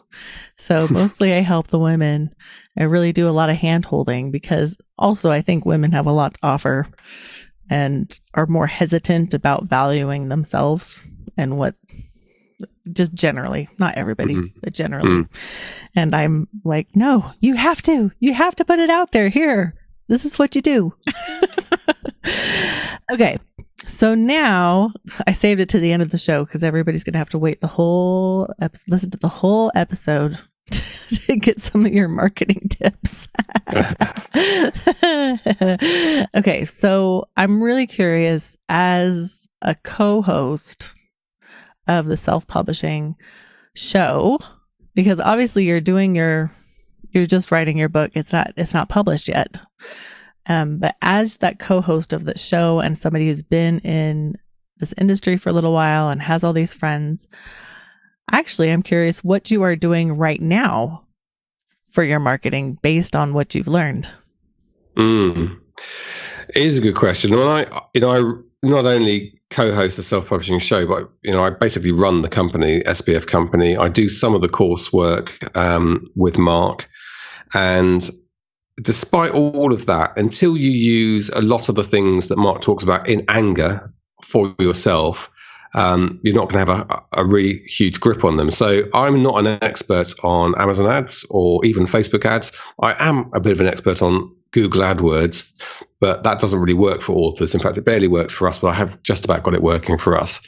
So mostly I help the women. I really do a lot of hand holding because also I think women have a lot to offer and are more hesitant about valuing themselves and what, just generally, not everybody, but generally. And I'm like, no, you have to put it out there. Here, this is what you do. Okay. So now I saved it to the end of the show because everybody's going to have to wait listen to the whole episode to get some of your marketing tips. Okay. So I'm really curious, as a co-host of the self-publishing show, because obviously you're just writing your book. It's not published yet. But as that co-host of the show and somebody who's been in this industry for a little while and has all these friends, actually, I'm curious what you are doing right now for your marketing based on what you've learned. It is a good question. When I not only co-host a self-publishing show, but I basically run the company, SPF company. I do some of the coursework with Mark, and despite all of that, until you use a lot of the things that Mark talks about in anger for yourself, you're not going to have a really huge grip on them. So I'm not an expert on Amazon ads or even Facebook ads. I am a bit of an expert on Google AdWords, but that doesn't really work for authors. In fact, it barely works for us, but I have just about got it working for us,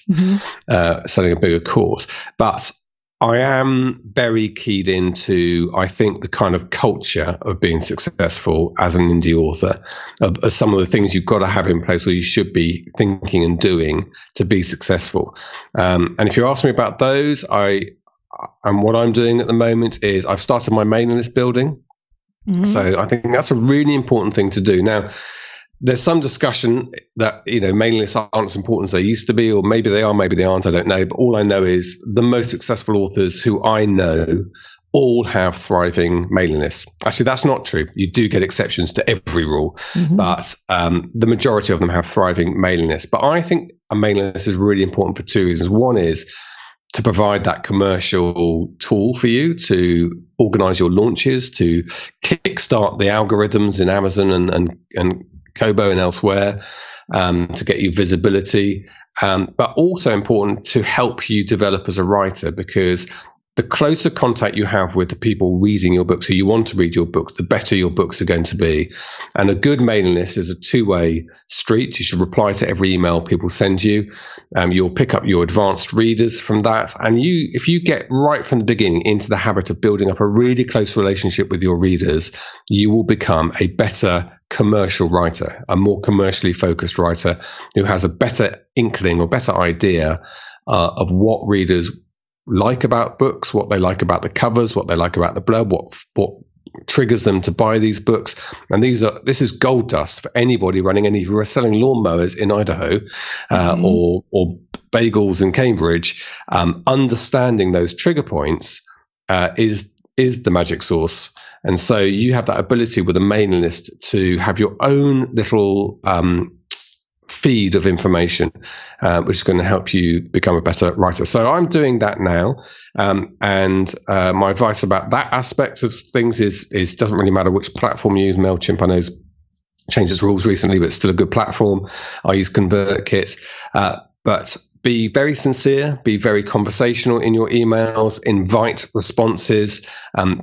selling a bigger course. But I am very keyed into, I think, the kind of culture of being successful as an indie author, of some of the things you've got to have in place or you should be thinking and doing to be successful. And if you ask me about those, and what I'm doing at the moment is I've started my mailing list building. So I think that's a really important thing to do. Now, there's some discussion that, mailing lists aren't as important as they used to be, or maybe they are, maybe they aren't, I don't know. But all I know is the most successful authors who I know all have thriving mailing lists. Actually, that's not true. You do get exceptions to every rule, but the majority of them have thriving mailing lists. But I think a mailing list is really important for two reasons. One is to provide that commercial tool for you to organize your launches, to kickstart the algorithms in Amazon and Kobo and elsewhere, to get you visibility, but also important to help you develop as a writer, because the closer contact you have with the people reading your books, who you want to read your books, the better your books are going to be. And a good mailing list is a two-way street. You should reply to every email people send you. You'll pick up your advanced readers from that. And if you get right from the beginning into the habit of building up a really close relationship with your readers, you will become a better commercial writer, a more commercially focused writer who has a better inkling or better idea of what readers like about books, what they like about the covers, what they like about the blurb, what triggers them to buy these books. And this is gold dust for anybody running who are selling lawnmowers in Idaho or bagels in Cambridge. Understanding those trigger points is the magic sauce. And so you have that ability with a mailing list to have your own little feed of information, which is going to help you become a better writer. So I'm doing that now. And my advice about that aspect of things is doesn't really matter which platform you use. MailChimp, I know, changed its rules recently, but it's still a good platform. I use ConvertKit. but be very sincere, be very conversational in your emails, invite responses,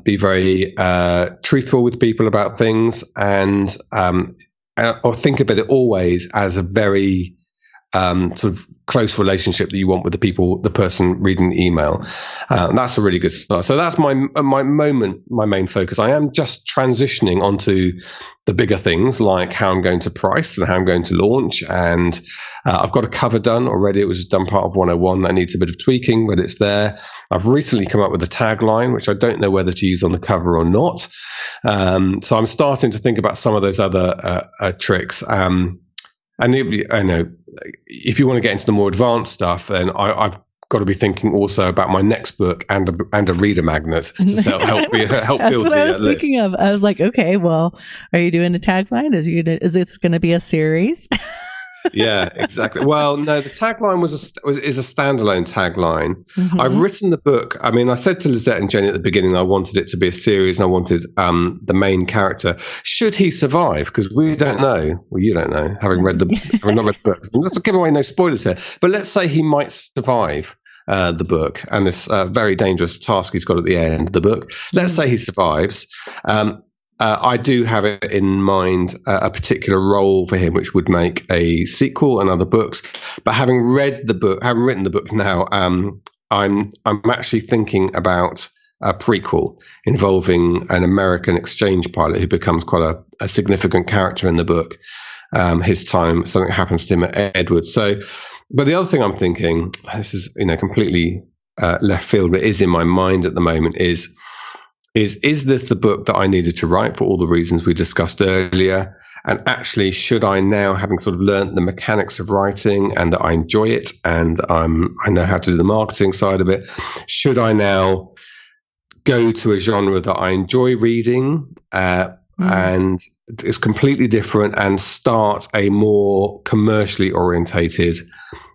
be very truthful with people about things, and or think of it always as a very sort of close relationship that you want with the person reading the email. That's a really good start. So that's my main focus. I am just transitioning onto the bigger things, like how I'm going to price and how I'm going to launch. And I've got a cover done already. It was done part of 101. That needs a bit of tweaking, but it's there. I've recently come up with a tagline, which I don't know whether to use on the cover or not. So I'm starting to think about some of those other tricks. And I know if you want to get into the more advanced stuff, then I've got to be thinking also about my next book and a reader magnet to help build That's what I was list. thinking of. I was like, okay, well, are you doing a tagline? Is it going to be a series? Yeah, exactly. Well, no, the tagline is a standalone tagline. Mm-hmm. I've written the book. I mean, I said to Lizette and Jenny at the beginning I wanted it to be a series, and I wanted the main character. Should he survive? Because we don't know. Well, you don't know, having not read the books. I'm just giving away no spoilers here. But let's say he might survive the book and this very dangerous task he's got at the end of the book. Let's say he survives. I do have it in mind a particular role for him, which would make a sequel and other books. But having written the book now, I'm actually thinking about a prequel involving an American exchange pilot who becomes quite a significant character in the book. Something happens to him at Edwards. So, but the other thing I'm thinking, this is completely left field, but is in my mind at the moment is this the book that I needed to write for all the reasons we discussed earlier? And actually, should I now, having sort of learned the mechanics of writing and that I enjoy it and I know how to do the marketing side of it, should I now go to a genre that I enjoy reading and is completely different and start a more commercially orientated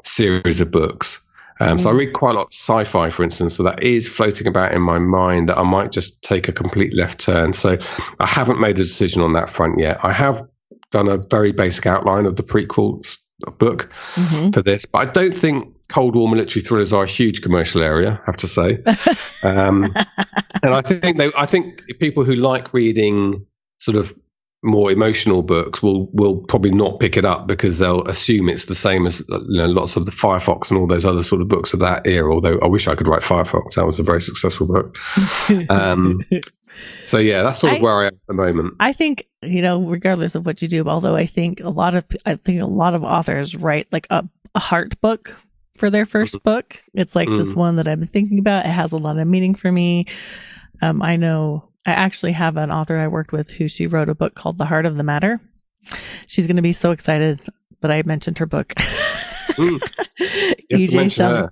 series of books? So I read quite a lot of sci-fi, for instance, so that is floating about in my mind that I might just take a complete left turn. So I haven't made a decision on that front yet. I have done a very basic outline of the prequel book for this, but I don't think Cold War military thrillers are a huge commercial area, I have to say. And I think people who like reading sort of more emotional books will probably not pick it up because they'll assume it's the same as lots of the Firefox and all those other sort of books of that era, although I wish I could write Firefox. That was a very successful book. So yeah, that's sort of where I am at the moment. I think, regardless of what you do, although I think a lot of authors write like a heart book for their first book. It's like this one that I've been thinking about. It has a lot of meaning for me. I know I actually have an author I worked with who she wrote a book called The Heart of the Matter. She's going to be so excited that I mentioned her book. E.J. Sheldon.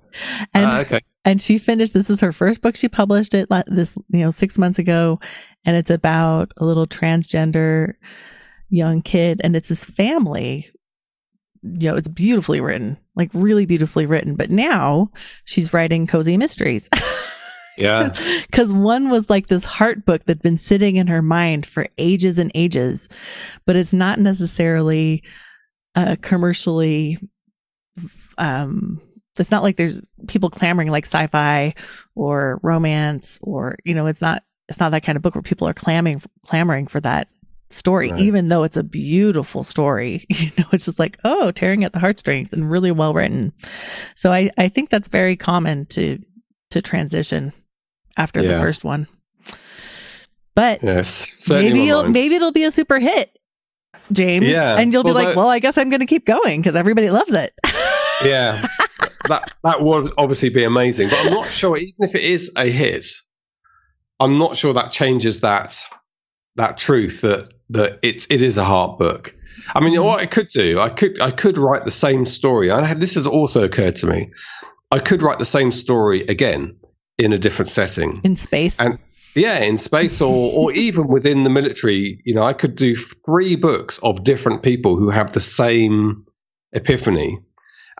And she finished, this is her first book. She published it 6 months ago. And it's about a little transgender young kid. And it's this family. It's beautifully written, like really beautifully written. But now she's writing cozy mysteries. Yeah. Because one was like this heart book that'd been sitting in her mind for ages and ages, but it's not necessarily commercially, it's not like there's people clamoring like sci-fi or romance or, it's not that kind of book where people are clamoring for that story, right. Even though it's a beautiful story, it's just like, tearing at the heartstrings and really well written. So I think that's very common to transition after the first one. But yes, maybe it'll be a super hit, James. Yeah. And you'll be like, well, I guess I'm going to keep going because everybody loves it. Yeah. That would obviously be amazing. But I'm not sure, even if it is a hit, I'm not sure that changes that truth that it is a heart book. I mean, what I could do, I could write the same story. This has also occurred to me. I could write the same story again in a different setting. In space? In space or even within the military. I could do 3 books of different people who have the same epiphany.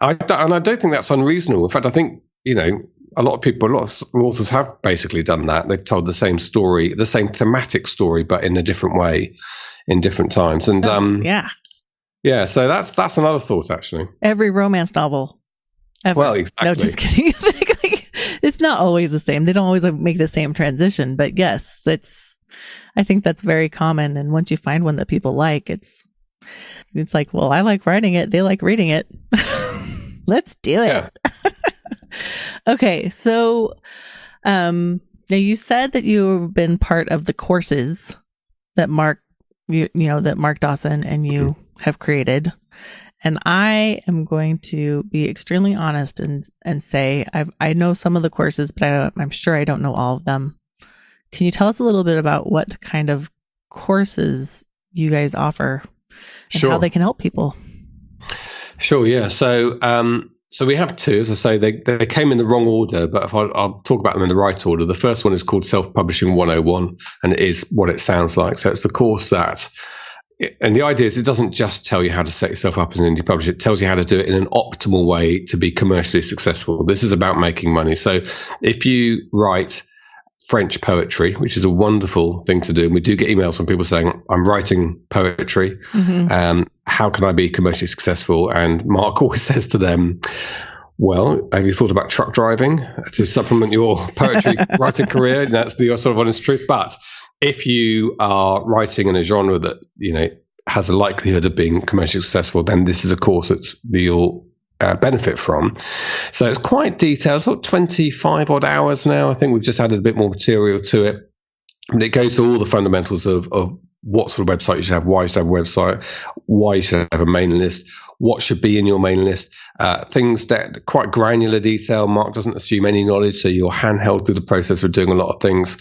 And I don't think that's unreasonable. In fact, I think, a lot of authors have basically done that. They've told the same story, the same thematic story, but in a different way, in different times. And yeah. So that's another thought, actually. Every romance novel Ever. Well, exactly. No, just kidding. It's not always the same. They don't always make the same transition, but yes, I think that's very common. And once you find one that people like, it's like, well, I like writing it. They like reading it. Let's do it. Yeah. Okay. So, now you said that you've been part of the courses that Mark Dawson and you have created. And I am going to be extremely honest and say I know some of the courses, but I'm sure I don't know all of them. Can you tell us a little bit about what kind of courses you guys offer and how they can help people? Sure, yeah. So we have two. As I say, they came in the wrong order, but I'll talk about them in the right order. The first one is called Self-Publishing 101, and it is what it sounds like. So it's the course and the idea is it doesn't just tell you how to set yourself up as an indie publisher. It tells you how to do it in an optimal way to be commercially successful. This is about making money. So if you write French poetry, which is a wonderful thing to do, and we do get emails from people saying, I'm writing poetry. Mm-hmm. How can I be commercially successful? And Mark always says to them, well, have you thought about truck driving to supplement your poetry writing career? And that's the sort of honest truth. But if you are writing in a genre that, has a likelihood of being commercially successful, then this is a course that you'll benefit from. So it's quite detailed. It's about 25 odd hours now. I think we've just added a bit more material to it. And it goes through all the fundamentals of what sort of website you should have, why you should have a website, why you should have a mailing list, what should be in your mailing list, things that quite granular detail. Mark doesn't assume any knowledge, so you're handheld through the process of doing a lot of things.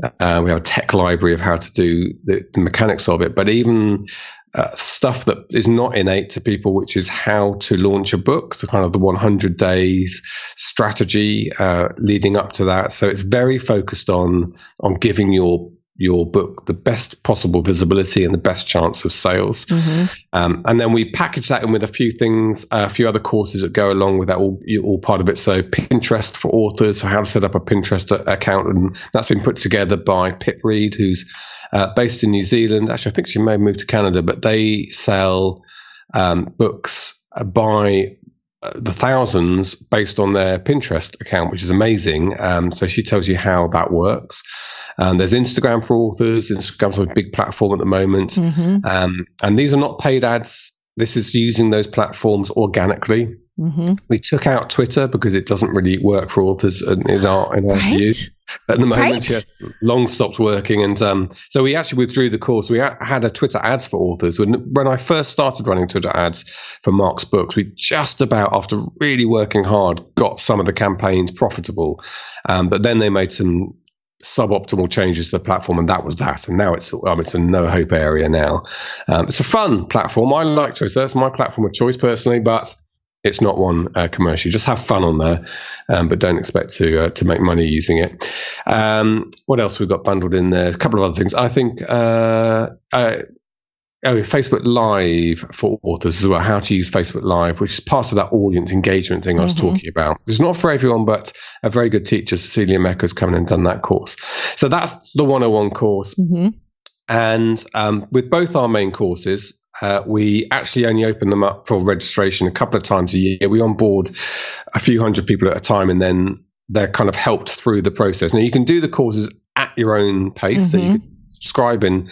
We have a tech library of how to do the mechanics of it, but even stuff that is not innate to people, which is how to launch a book, so kind of the 100 days strategy leading up to that. So it's very focused on giving your book the best possible visibility and the best chance of sales. Mm-hmm. And then we package that in with a few things, a few other courses that go along with that, all part of it. So Pinterest for authors, so how to set up a Pinterest account. And that's been put together by Pip Reed, who's based in New Zealand. Actually, I think she may have moved to Canada, but they sell books by the thousands based on their Pinterest account, which is amazing. So she tells you how that works. There's Instagram for authors. Instagram's a big platform at the moment. Mm-hmm. And these are not paid ads. This is using those platforms organically. Mm-hmm. We took out Twitter because it doesn't really work for authors in our view. At the moment, yes, long stopped working. And so we actually withdrew the course. We had a Twitter ads for authors. When I first started running Twitter ads for Mark's books, we just about, after really working hard, got some of the campaigns profitable. But then they made some suboptimal changes to the platform, and that was that. And now it's a no hope area now. It's a fun platform. I like Twitter. That's my platform of choice personally, but it's not one commercial. Just have fun on there, but don't expect to make money using it. What else we've got bundled in there? A couple of other things. I think Facebook Live for authors as well. How to use Facebook Live, which is part of that audience engagement thing I was talking about. It's not for everyone, but a very good teacher, Cecilia Mecca, has come in and done that course. So that's the 101 course. Mm-hmm. And with both our main courses, we actually only open them up for registration a couple of times a year. We onboard a few hundred people at a time, and then they're kind of helped through the process. Now, you can do the courses at your own pace. Mm-hmm. So you can subscribe in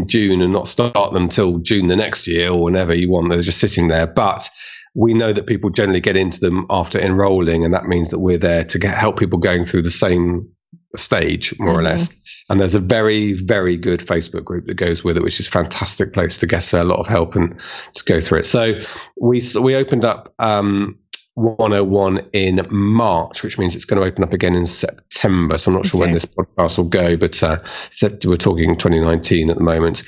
June and not start them until June the next year or whenever you want. They're just sitting there. But we know that people generally get into them after enrolling, and that means that we're there to help people going through the same stage, more or less. And there's a very, very good Facebook group that goes with it, which is a fantastic place to get a lot of help and to go through it. So we opened up 101 in March, which means it's going to open up again in September. So I'm not sure when this podcast will go, but we're talking 2019 at the moment.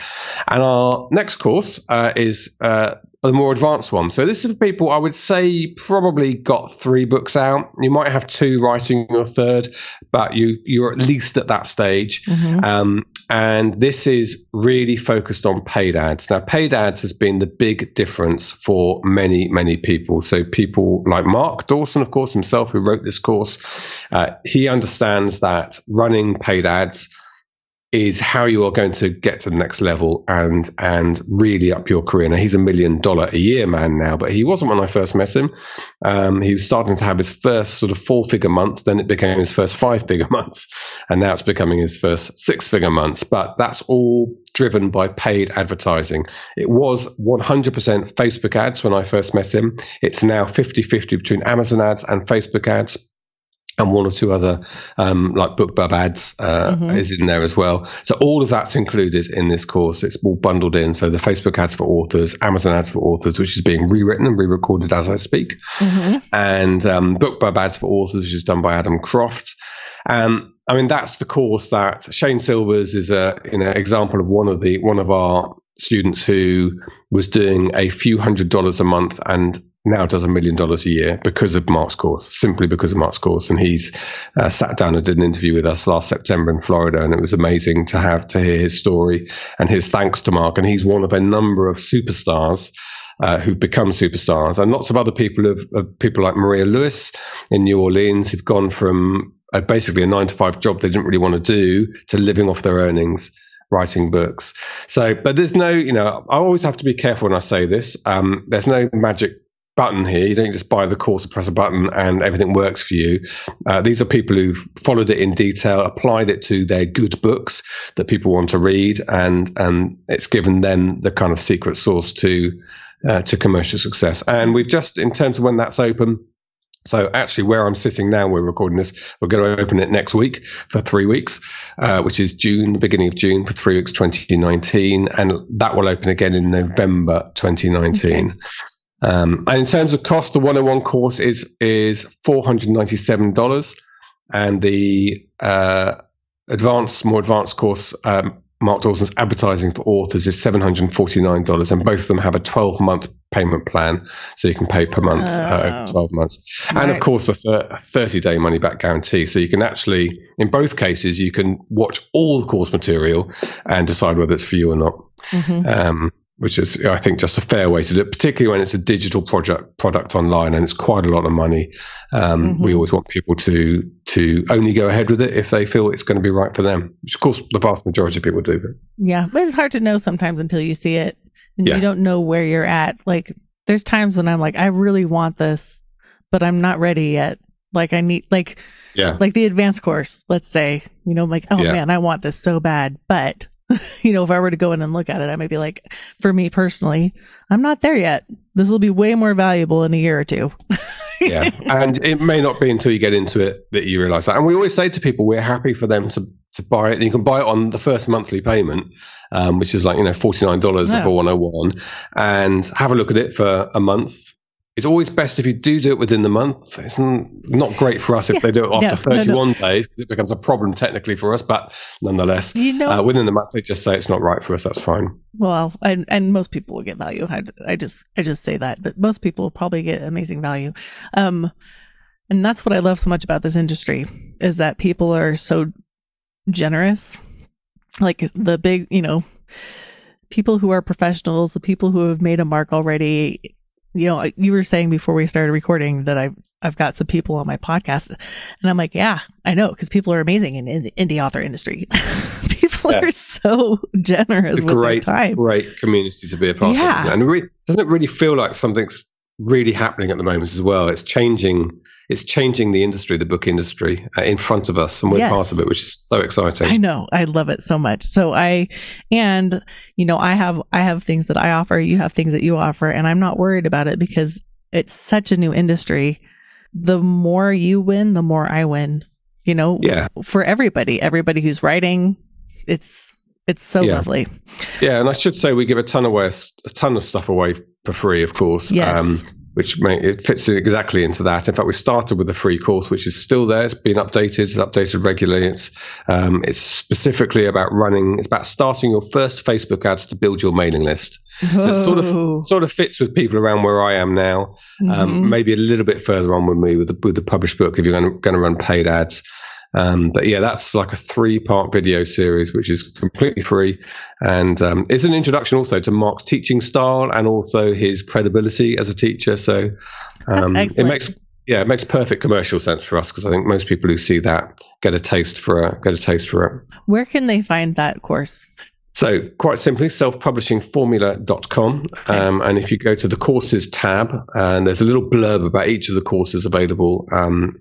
And our next course is a more advanced one. So this is for people, I would say, probably got 3 books out. You might have 2 writing your third, but you're at least at that stage. Mm-hmm. And this is really focused on paid ads. Now, paid ads has been the big difference for many, many people. So people like Mark Dawson, of course, himself, who wrote this course, he understands that running paid ads is how you are going to get to the next level and really up your career. Now, he's $1 million a year man now, but he wasn't when I first met him. He was starting to have his first sort of 4-figure months, then it became his first 5-figure months, and now it's becoming his first 6-figure months. But that's all driven by paid advertising. It was 100% Facebook ads when I first met him. It's now 50-50 between Amazon ads and Facebook ads. And one or two other, like BookBub ads is in there as well. So all of that's included in this course. It's all bundled in. So the Facebook ads for authors, Amazon ads for authors, which is being rewritten and re-recorded as I speak, and BookBub ads for authors, which is done by Adam Croft. I mean, that's the course that Shane Silvers is an example of one of our students who was doing a few $100s a month and now does $1 million a year because of Mark's course, simply because of Mark's course. And he's sat down and did an interview with us last September in Florida, and it was amazing to hear his story and his thanks to Mark. And he's one of a number of superstars who've become superstars, and lots of other people people like Maria Lewis in New Orleans who've gone from basically a 9-to-5 job they didn't really want to do to living off their earnings, writing books. So, but there's no, I always have to be careful when I say this. There's no magic button here. You don't just buy the course and press a button and everything works for you. These are people who've followed it in detail, applied it to their good books that people want to read, and it's given them the kind of secret sauce to commercial success. And we've just, in terms of when that's open, so actually where I'm sitting now, we're recording this, we're going to open it next week for 3 weeks, which is June, beginning of June, for 3 weeks, 2019. And that will open again in November 2019. Okay. And in terms of cost, the 101 course is $497, and the more advanced course, Mark Dawson's advertising for authors, is $749, and both of them have a 12-month payment plan, so you can pay per month over 12 months. Right. And of course, a 30-day money-back guarantee. So you can actually, in both cases, you can watch all the course material and decide whether it's for you or not. Which is, I think, just a fair way to do it, particularly when it's a digital product online and it's quite a lot of money. We always want people to only go ahead with it if they feel it's going to be right for them, which, of course, the vast majority of people do. But it's hard to know sometimes until you see it, and you don't know where you're at. Like, there's times when I'm like, I really want this, but I'm not ready yet. Like, I need, like the advanced course, let's say, like, man, I want this so bad, but if I were to go in and look at it, I might be like, for me personally, I'm not there yet. This will be way more valuable in a year or two. Yeah. And it may not be until you get into it that you realize that. And we always say to people, we're happy for them to buy it. You can buy it on the first monthly payment, which is like, $49 for 101, and have a look at it for a month. It's always best if you do it within the month. It's not great for us if they do it after 31 days, because it becomes a problem technically for us. But nonetheless, within the month, they just say it's not right for us. That's fine. Well, and most people will get value. I just say that, but most people will probably get amazing value. And that's what I love so much about this industry, is that people are so generous. Like the big, people who are professionals, the people who have made a mark already. You were saying before we started recording that I've got some people on my podcast, and I'm like, yeah, I know, because people are amazing in the indie author industry. People are so generous with their time. Great community to be a part of. And doesn't it really feel like something's really happening at the moment as well? It's changing the industry, the book industry, in front of us, and we're part of it, which is so exciting. I know. I love it so much. So I have things that I offer, you have things that you offer, and I'm not worried about it because it's such a new industry. The more you win, the more I win, for everybody who's writing. It's so lovely. Yeah. And I should say we give a ton of stuff away for free, of course. Yes. Which it fits exactly into that. In fact, we started with a free course, which is still there. It's been updated. It's updated regularly. It's specifically about it's about starting your first Facebook ads to build your mailing list. So it sort of fits with people around where I am now. Maybe a little bit further on with me with the published book if you're going to run paid ads. But yeah, that's like a 3-part video series, which is completely free. And it's an introduction also to Mark's teaching style and also his credibility as a teacher. So it it makes perfect commercial sense for us because I think most people who see that get a taste for it. Where can they find that course? So quite simply, selfpublishingformula.com. And if you go to the courses tab, and there's a little blurb about each of the courses available. And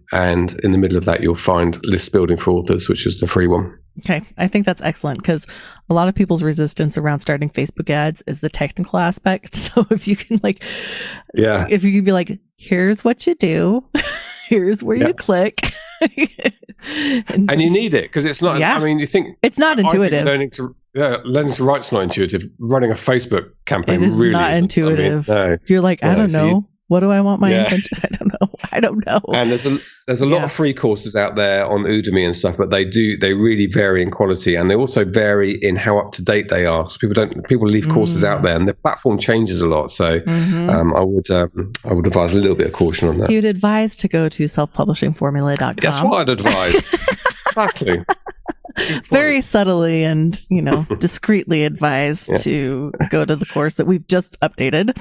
in the middle of that, you'll find List Building for Authors, which is the free one. Okay. I think that's excellent because a lot of people's resistance around starting Facebook ads is the technical aspect. So if you can if you can be like, here's what you do, here's where you click. and you need it because it's not, I mean, you think it's not intuitive. Learning to write's not intuitive. Running a Facebook campaign really not isn't. intuitive. I mean, no. You're like, I don't know. What do I want my intention? I don't know. And there's a lot of free courses out there on Udemy and stuff, but they really vary in quality, and they also vary in how up to date they are. So people leave courses out there, and the platform changes a lot. So I would advise a little bit of caution on that. You'd advise to go to selfpublishingformula.com. That's what I'd advise. Exactly. Very subtly and, discreetly advised to go to the course that we've just updated.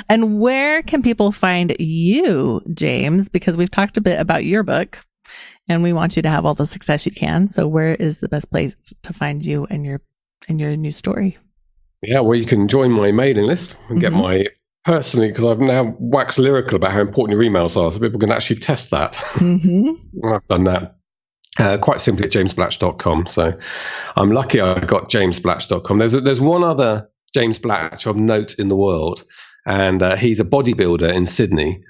And where can people find you, James? Because we've talked a bit about your book and we want you to have all the success you can. So where is the best place to find you and your new story? Yeah, well, you can join my mailing list and get my personally, because I've now waxed lyrical about how important your emails are, so people can actually test that. I've done that. Quite simply at jamesblatch.com. So I'm lucky I got jamesblatch.com. There's one other James Blatch of note in the world, and he's a bodybuilder in Sydney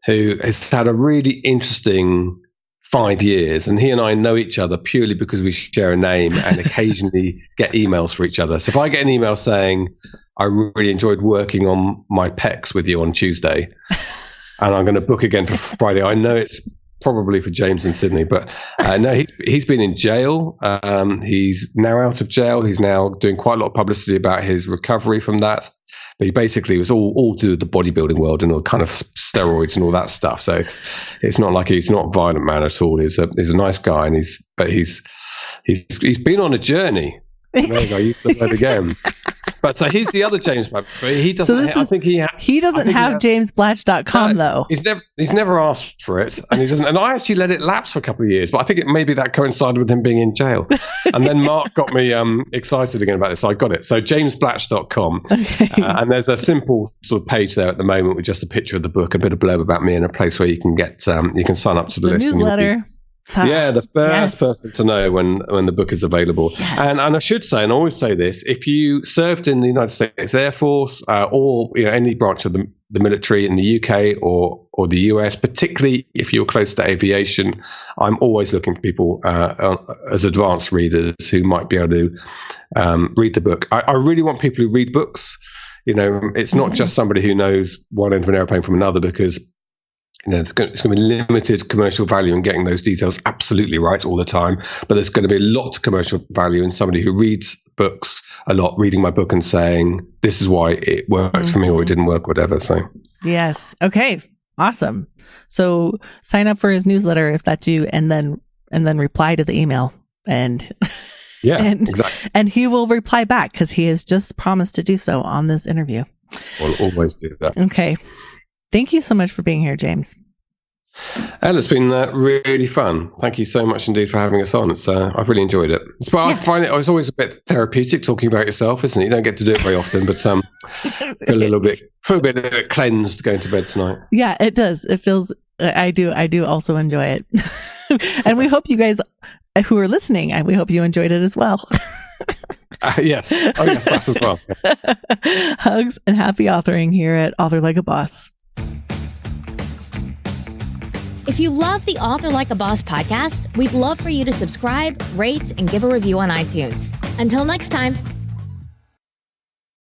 who has had a really interesting 5 years. And he and I know each other purely because we share a name and occasionally get emails for each other. So if I get an email saying, I really enjoyed working on my pecs with you on Tuesday, and I'm going to book again for Friday, I know it's probably for James in Sydney, but no, he's been in jail. He's now out of jail. He's now doing quite a lot of publicity about his recovery from that. But he basically was all to do with the bodybuilding world and all kind of steroids and all that stuff. So it's not like he's not a violent man at all. He's a nice guy, and he's been on a journey. There you go, I used the word again. But so he's the other James Blatch. But he doesn't. I think he doesn't have jamesblatch.com though. He's never asked for it, and he doesn't. And I actually let it lapse for a couple of years. But I think maybe that coincided with him being in jail. And then Mark got me excited again about this. So I got it. So jamesblatch.com, and there's a simple sort of page there at the moment with just a picture of the book, a bit of blurb about me, and a place where you can get you can sign up to the list. Newsletter. The first person to know when the book is available. Yes. And I should say, and I always say this, if you served in the United States Air Force or any branch of the military in the UK or the US, particularly if you're close to aviation, I'm always looking for people as advanced readers who might be able to read the book. I really want people who read books. It's not just somebody who knows one end of an airplane from another, because it's going to be limited commercial value in getting those details absolutely right all the time. But there's going to be lots of commercial value in somebody who reads books a lot, reading my book and saying, this is why it worked for me or it didn't work, whatever. So, yes. Okay. Awesome. So sign up for his newsletter if that's you, and then reply to the email. And exactly. And he will reply back because he has just promised to do so on this interview. We'll always do that. Okay. Thank you so much for being here, James. And it's been really fun. Thank you so much indeed for having us on. I've really enjoyed it. I find it's always a bit therapeutic talking about yourself, isn't it? You don't get to do it very often, but feel a little bit cleansed going to bed tonight. Yeah, it does. It feels. I do also enjoy it, and we hope you guys who are listening, we hope you enjoyed it as well. Yes. Oh, yes, that's as well. Hugs and happy authoring here at Author Like a Boss. If you love the Author Like a Boss podcast, we'd love for you to subscribe, rate, and give a review on iTunes. Until next time.